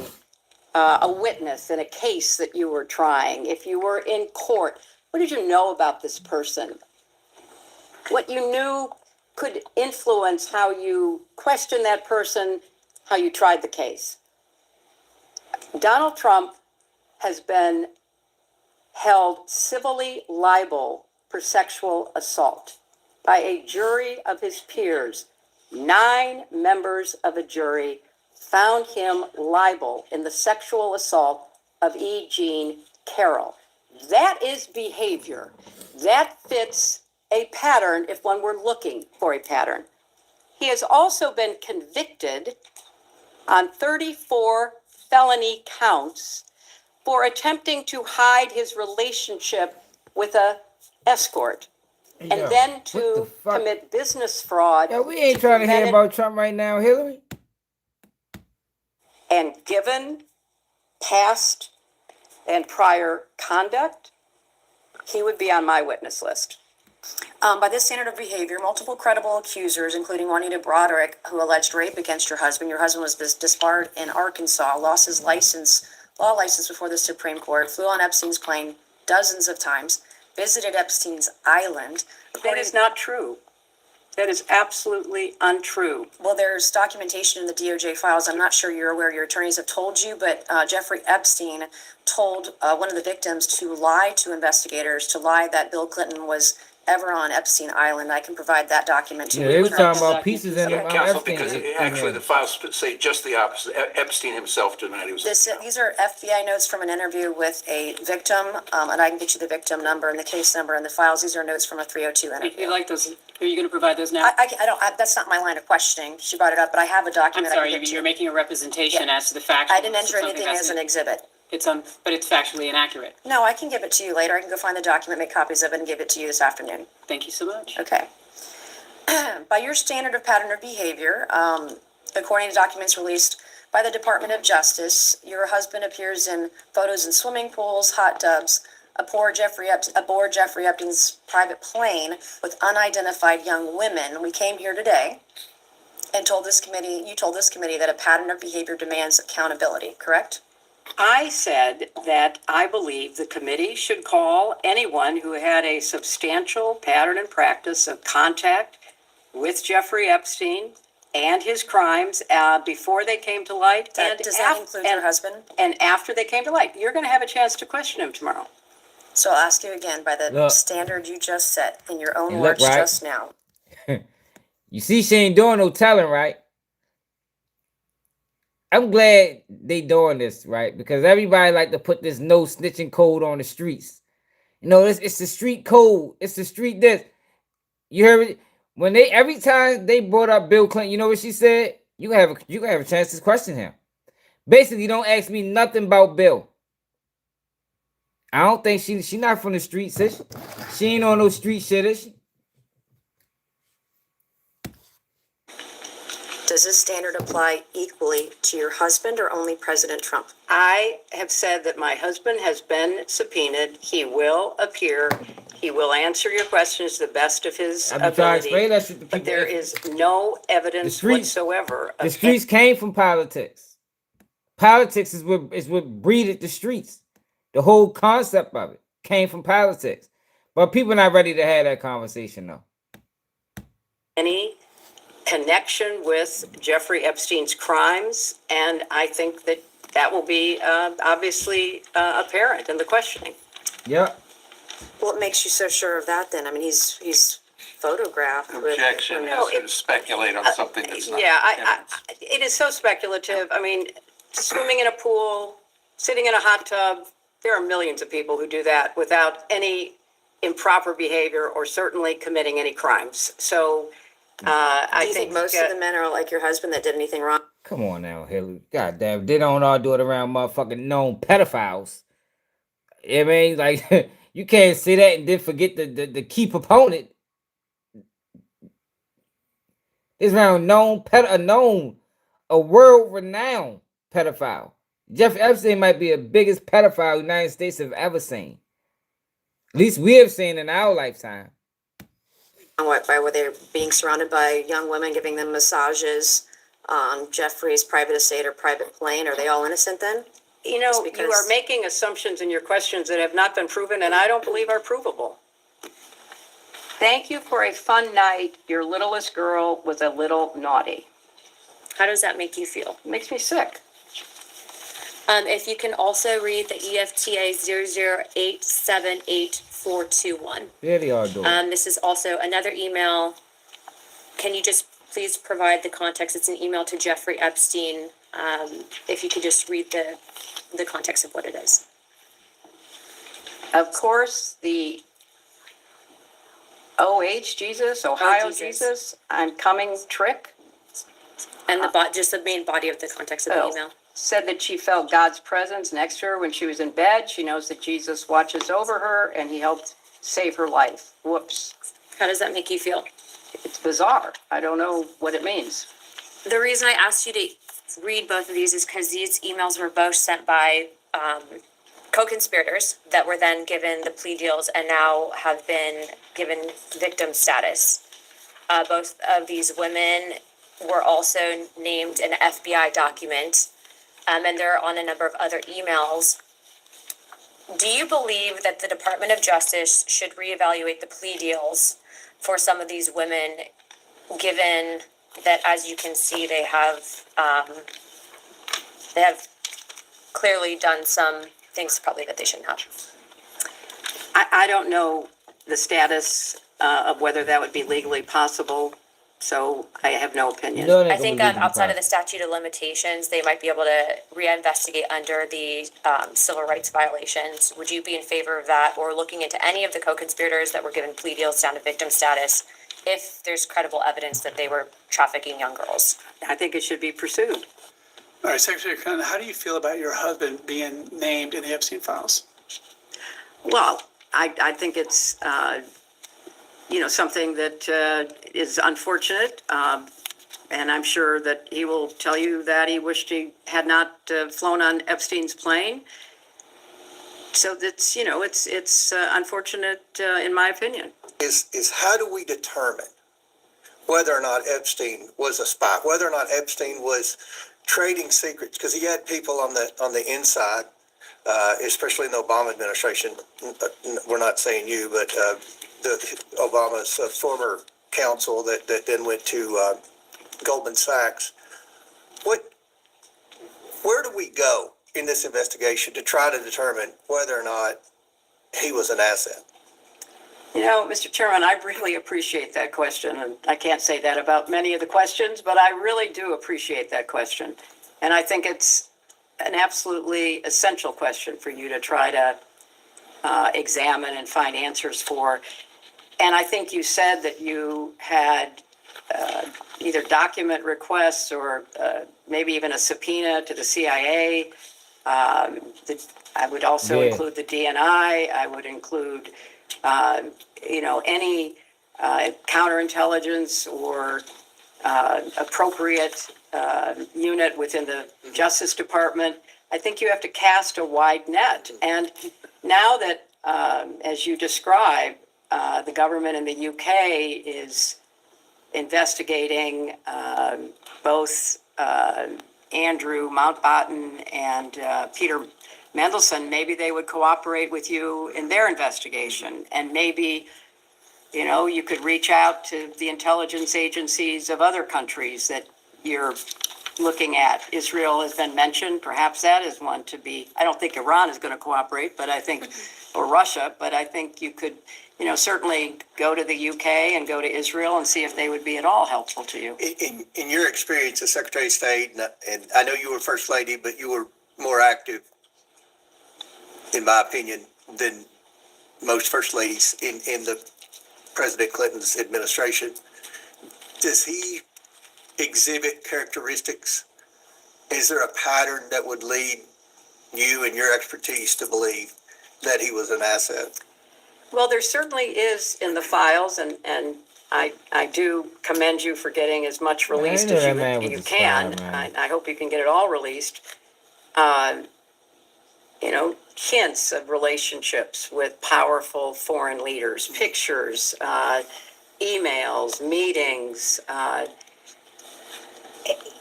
a witness in a case that you were trying, if you were in court, what did you know about this person? What you knew could influence how you questioned that person, how you tried the case. Donald Trump has been held civilly liable for sexual assault by a jury of his peers. 9 members of a jury found him liable in the sexual assault of E. Jean Carroll. That is behavior. That fits a pattern if one were looking for a pattern. He has also been convicted on 34 felony counts for attempting to hide his relationship with a escort and then to commit business fraud. Yeah, we ain't trying to hear about Trump right now, Hillary. And given past and prior conduct, he would be on my witness list. By this standard of behavior, multiple credible accusers, including Juanita Broderick, who alleged rape against your husband. Your husband was disbarred in Arkansas, lost his law license before the Supreme Court, flew on Epstein's plane dozens of times, visited Epstein's island. That is not true. That is absolutely untrue. Well, there's documentation in the DOJ files. I'm not sure you're aware, your attorneys have told you, but Jeffrey Epstein told one of the victims to lie to investigators, to lie that Bill Clinton was ever on Epstein Island. I can provide that document to you. They were talking about pieces in Counsel, Epstein. because actually the files say just the opposite. Epstein himself denied he was. These are FBI notes from an interview with a victim, and I can get you the victim number and the case number and the files. These are notes from a 302 interview. You like those? Are you going to provide those now? I don't. That's not my line of questioning. She brought it up, but I have a I'm document. sorry, you're making a representation as to the facts. I didn't enter anything as an exhibit. But it's factually inaccurate. No, I can give it to you later. I can go find the document, make copies of it, and give it to you this afternoon. Thank you so much. Okay. By your standard of pattern of behavior, according to documents released by the Department of Justice, your husband appears in photos in swimming pools, hot tubs, aboard Jeffrey Epstein's private plane with unidentified young women. We came here today and told this committee that a pattern of behavior demands accountability, correct? I said that I believe the committee should call anyone who had a substantial pattern and practice of contact with Jeffrey Epstein and his crimes before they came to light. Does that include your husband? And after they came to light. You're going to have a chance to question him tomorrow. So I'll ask you again, by the standard you just set in your own words right. just now. You see, she ain't doing no telling, right? I'm glad they doing this, right? Because everybody like to put this no snitching code on the streets. It's the street code. It's the street this. You heard it? When they every time they brought up Bill Clinton, you know what she said? You can have a chance to question him. Basically, don't ask me nothing about Bill. I don't think she not from the streets, is she? She ain't on no street shit, is she? Does this standard apply equally to your husband or only President Trump? I have said that my husband has been subpoenaed. He will appear. He will answer your questions to the best of his I've been trying to ability. explain that shit to people. But there is no evidence whatsoever. The streets came from politics. Politics is what breeded the streets. The whole concept of it came from politics. But people not ready to have that conversation though. Any connection with Jeffrey Epstein's crimes, and I think that will be obviously apparent in the questioning. Yeah. What makes you so sure of that then? I mean, he's photographed with... Objection is to speculate on something that's not. Yeah, it is so speculative. I mean, swimming in a pool, sitting in a hot tub, there are millions of people who do that without any improper behavior or certainly committing any crimes. So I think most of the men are like your husband that did anything wrong? Come on now, Hillary. God damn, they don't all do it around motherfucking known pedophiles. I mean, like, you can't say that and then forget the key proponent. It's around a world-renowned pedophile. Jeffrey Epstein might be the biggest pedophile the United States have ever seen. At least we have seen in our lifetime. What, by where they're being surrounded by young women, giving them massages on Jeffrey's private estate or private plane? Are they all innocent then? You know, you are making assumptions in your questions that have not been proven and I don't believe are provable. Thank you for a fun night. Your littlest girl was a little naughty. How does that make you feel? It makes me sick. If you can also read the EFTA 0087841. Yeah, they are doing. This is also another email. Can you just please provide the context? It's an email to Jeffrey Epstein. If you could just read the context of what it is. Of course, the Ohio Jesus, I'm coming trick. And just the main body of the context of the email. Said that she felt God's presence next to her when she was in bed. She knows that Jesus watches over her and he helped save her life. Whoops. How does that make you feel? It's bizarre. I don't know what it means. The reason I asked you to read both of these is because these emails were both sent by co-conspirators that were then given the plea deals and now have been given victim status. Both of these women were also named in an FBI document, and they're on a number of other emails. Do you believe that the Department of Justice should reevaluate the plea deals for some of these women, given that, as you can see, they have clearly done some things probably that they shouldn't have? I don't know the status of whether that would be legally possible, so I have no opinion. I think outside of the statute of limitations, they might be able to reinvestigate under the civil rights violations. Would you be in favor of that, or looking into any of the co-conspirators that were given plea deals down to victim status if there's credible evidence that they were trafficking young girls? I think it should be pursued. All right, Secretary Clinton, how do you feel about your husband being named in the Epstein files? Well, I think it's, something that is unfortunate. And I'm sure that he will tell you that he wished he had not flown on Epstein's plane. So that's, it's unfortunate in my opinion. Is how do we determine whether or not Epstein was a spy, whether or not Epstein was trading secrets? Because he had people on the inside, especially in the Obama administration. We're not saying you, but Obama's former counsel that then went to Goldman Sachs. Where do we go in this investigation to try to determine whether or not he was an asset? Mr. Chairman, I really appreciate that question, and I can't say that about many of the questions, but I really do appreciate that question. And I think it's an absolutely essential question for you to try to examine and find answers for. And I think you said that you had either document requests or maybe even a subpoena to the CIA. I would also include the DNI. I would include, any counterintelligence or appropriate unit within the Justice Department. I think you have to cast a wide net. And now that, as you describe, the government in the UK is investigating both Andrew Mountbatten and Peter Mendelsohn, maybe they would cooperate with you in their investigation. And maybe, you could reach out to the intelligence agencies of other countries that you're looking at. Israel has been mentioned. Perhaps that is one to be. I don't think Iran is going to cooperate, but I think, or Russia, but I think you could, certainly go to the UK and go to Israel and see if they would be at all helpful to you. In your experience as Secretary of State, and I know you were First Lady, but you were more active, in my opinion, than most First Ladies in the President Clinton's administration. Does he exhibit characteristics? Is there a pattern that would lead you and your expertise to believe that he was an asset? Well, there certainly is in the files, and I do commend you for getting as much released as you can. I hope you can get it all released. Hints of relationships with powerful foreign leaders, pictures, emails, meetings.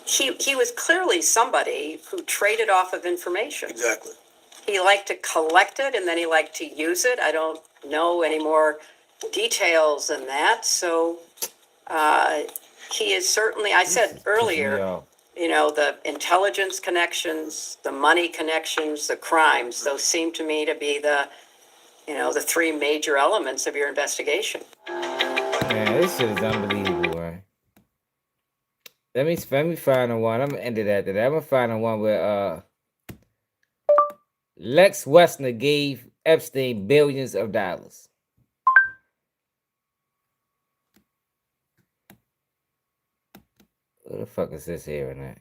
He was clearly somebody who traded off of information. Exactly. He liked to collect it and then he liked to use it. I don't know any more details than that. So he is certainly, I said earlier, the intelligence connections, the money connections, the crimes, those seem to me to be the three major elements of your investigation. Man, this shit is unbelievable, right? Let me find the one. I'm gonna end it after that. I'm gonna find the one where Lex Wexner gave Epstein billions of dollars. What the fuck is this here and that?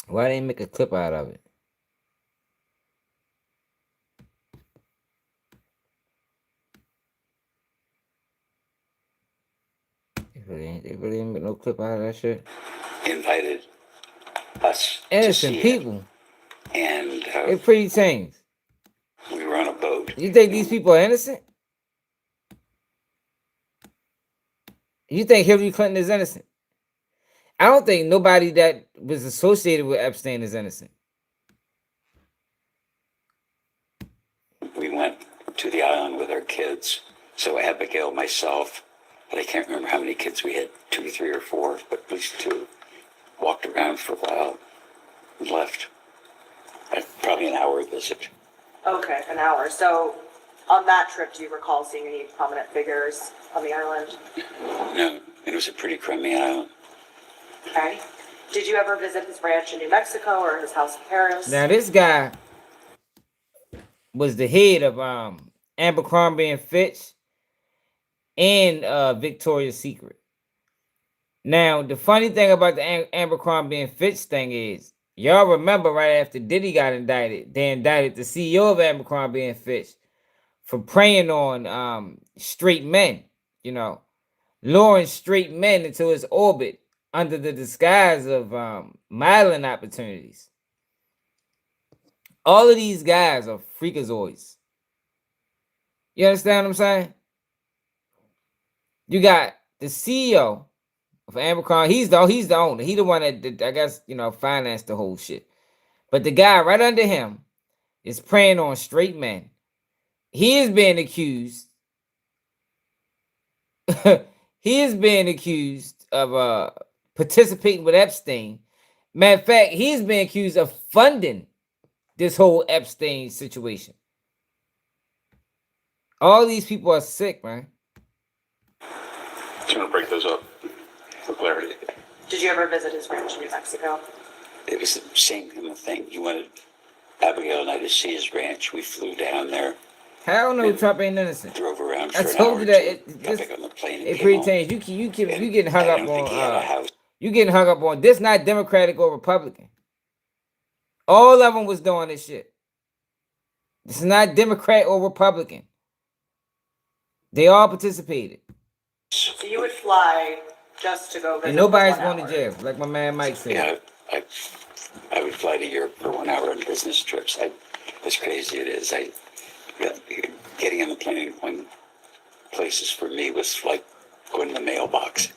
Why didn't they make a clip out of it? They really ain't make no clip out of that shit. Invited us Innocent to see people. it. And They're pretty things. we were on a boat. You think these people are innocent? You think Hillary Clinton is innocent? I don't think nobody that was associated with Epstein is innocent. We went to the island with our kids. So Abigail, myself, but I can't remember how many kids we had, 2, 3, or 4, but at least 2. Walked around for a while and left. Probably an hour visit. Okay, an hour. So on that trip, do you recall seeing any prominent figures on the island? No, it was a pretty crummy island. Okay. Did you ever visit his ranch in New Mexico or his house in Paris? Now this guy was the head of Abercrombie and Fitch and Victoria's Secret. Now the funny thing about the Abercrombie and Fitch thing is, y'all remember right after Diddy got indicted, they indicted the CEO of Abercrombie and Fitch for preying on straight men, luring straight men into his orbit under the disguise of modeling opportunities. All of these guys are freakazoids. You understand what I'm saying? You got the CEO of Abercrombie. He's the owner. He the one that I guess financed the whole shit. But the guy right under him is preying on straight men. He is being accused. He is being accused of participating with Epstein. Matter of fact, he's being accused of funding this whole Epstein situation. All these people are sick, man. Just want to break those up for clarity. Did you ever visit his ranch in New Mexico? It was the same kind of thing. He wanted Abigail and I to see his ranch. We flew down there, Hell no, Trump ain't innocent. drove around I for an told hour you or that two, it got just back on the plane and it came home. pertains. You getting hung I up don't think on he had a house. you getting hung up on this, not Democratic or Republican. All of them was doing this shit. This is not Democrat or Republican. They all participated. So you would fly just to go visit? And nobody's for 1 going to hour? jail, like my man Mike said. Yeah, I would fly to Europe for 1 hour on business trips. As crazy it is, getting on the plane and going places for me was like going to the mailbox.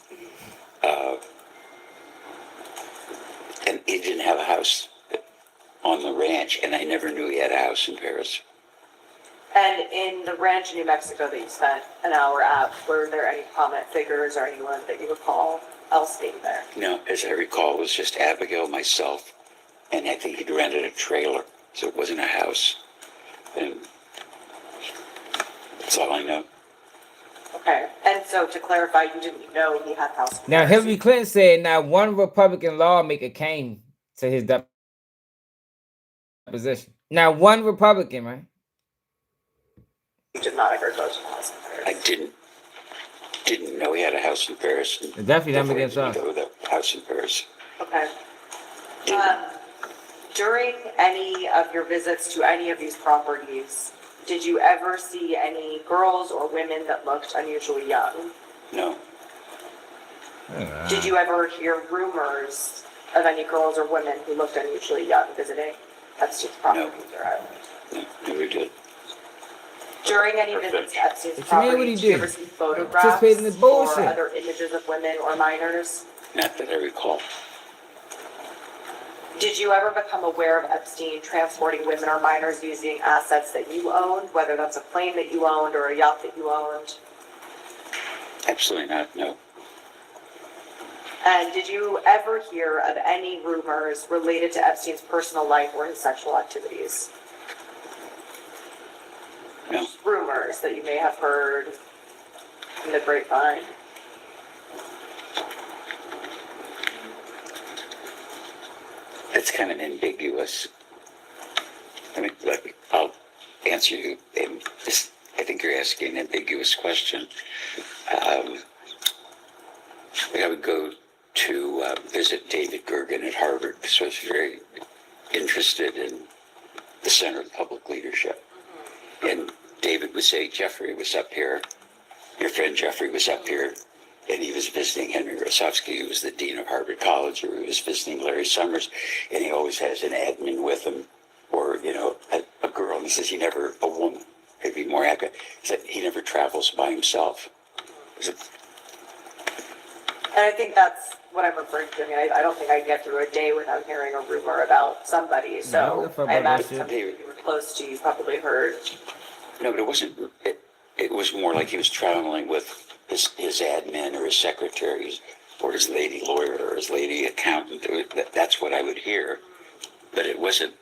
And he didn't have a house on the ranch, and I never knew he had a house in Paris. And in the ranch in New Mexico that you spent an hour at, were there any prominent figures or anyone that you recall else being there? No, as I recall, it was just Abigail, myself, and I think he'd rented a trailer, so it wasn't a house. And that's all I know. Okay, and so to clarify, you didn't know he had house. Now, Hillary Clinton said now one Republican lawmaker came to his deposition. Now, one Republican, man. You did not ever go to the house. I didn't know he had a house in Paris. And Definitely them against didn't us. go to the house in Paris. Okay. During any of your visits to any of these properties, did you ever see any girls or women that looked unusually young? No. Did you ever hear rumors of any girls or women who looked unusually young visiting Epstein's properties or island? No, never did. During any visits to Epstein's What you mean, what property, he did you did? ever see photographs Participated in the bullshit. or other images of women or minors? Not that I recall. Did you ever become aware of Epstein transporting women or minors using assets that you owned, whether that's a plane that you owned or a yacht that you owned? Absolutely not, no. And did you ever hear of any rumors related to Epstein's personal life or his sexual activities? No. Rumors that you may have heard in the grapevine. It's kind of ambiguous. I mean, I'll answer you. I think you're asking an ambiguous question. I would go to visit David Gergen at Harvard because I was very interested in the center of public leadership. And David would say, Jeffrey was up here. Your friend Jeffrey was up here. And he was visiting Henry Rosofsky, who was the dean of Harvard College, or he was visiting Larry Summers, and he always has an admin with him, or, you know, a girl. And he says a woman, maybe more accurate. He said he never travels by himself. And I think that's what I'm referring to. I mean, I don't think I get through a day without hearing a rumor about somebody. So I imagine something you were close to, you probably heard. No, but it wasn't. It was more like he was traveling with his admin or his secretaries or his lady lawyer or his lady accountant. That's what I would hear. But it wasn't.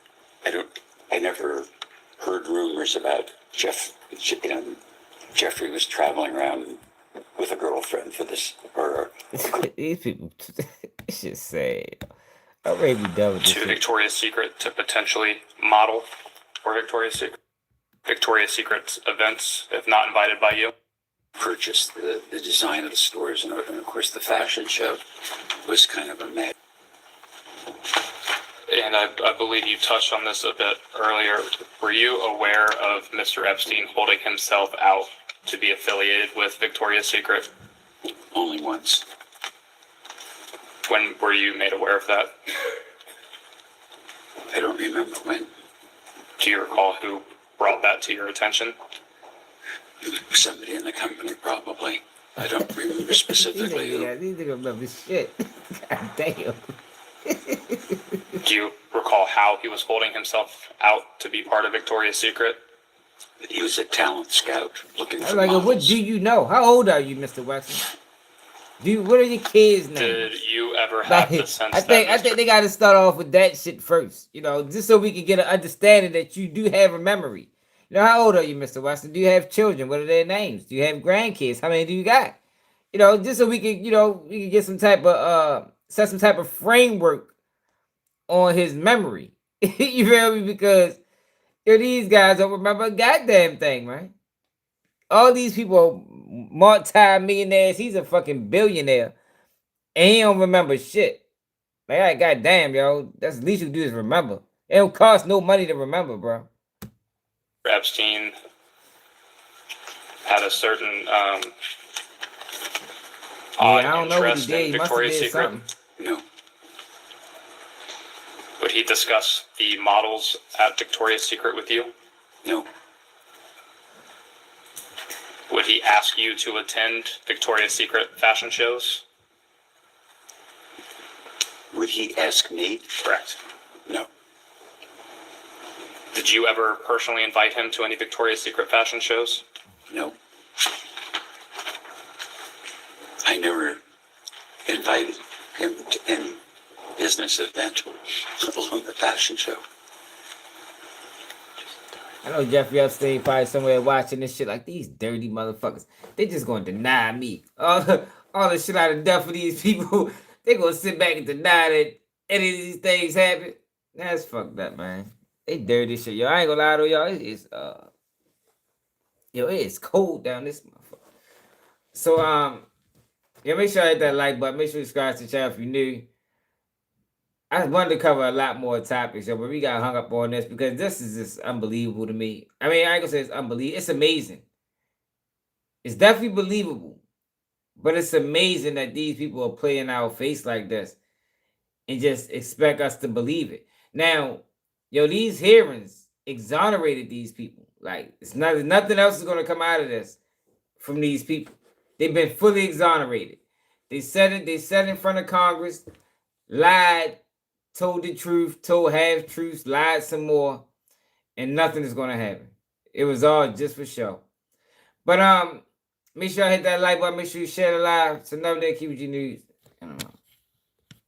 I never heard rumors about Jeffrey was traveling around with a girlfriend for this or. These people, it's just sad. I'm ready to be done with this To shit. Victoria's Secret to potentially model for Victoria's Secret's events if not invited by you? Purchased the design of the stores and of course the fashion show was kind of a mess. And I believe you touched on this a bit earlier. Were you aware of Mr. Epstein holding himself out to be affiliated with Victoria's Secret? Only once. When were you made aware of that? I don't remember when. Do you recall who brought that to your attention? Somebody in the company, probably. I don't remember specifically who. These niggas remember shit. God damn. Do you recall how he was holding himself out to be part of Victoria's Secret? He was a talent scout looking for Like, models. what do you know? How old are you, Mr. Wexner? What are your kids' names? Did you ever have the sense I think they got to start off with that shit first, just so we can get an understanding that you do have a memory. How old are you, Mr. Weston? Do you have children? What are their names? Do you have grandkids? How many do you got? Just so we can, we can get some type of set some type of framework on his memory. You feel me? Because these guys don't remember a goddamn thing, man. All these people are multi-millionaires. He's a fucking billionaire. And he don't remember shit. Like, goddamn, yo. That's the least you do is remember. It don't cost no money to remember, bro. Epstein had a certain odd I don't know what he interest did. in He must have Victoria's did Secret? something. No. Would he discuss the models at Victoria's Secret with you? No. Would he ask you to attend Victoria's Secret fashion shows? Would he ask me? Correct. No. Did you ever personally invite him to any Victoria's Secret fashion shows? No. I never invited him to any business event, let alone the fashion show. I know Jeffrey Epstein probably somewhere watching this shit like these dirty motherfuckers. They just gonna deny me. All the shit I done done for these people, they gonna sit back and deny that any of these things happen. That's fucked up, man. They dirty shit, yo. I ain't gonna lie to y'all. It is cold down this motherfucker. So make sure I hit that like button. Make sure you subscribe to the channel if you're new. I wanted to cover a lot more topics, but we got hung up on this because this is just unbelievable to me. I mean, I ain't gonna say it's unbelievable. It's amazing. It's definitely believable, but it's amazing that these people are playing our face like this and just expect us to believe it. Now, these hearings exonerated these people. Like, nothing else is gonna come out of this from these people. They've been fully exonerated. They said it. They said it in front of Congress, lied, told the truth, told half truths, lied some more, and nothing is gonna happen. It was all just for show. But make sure I hit that like button. Make sure you share the live. So another day, keep with your news. I don't know.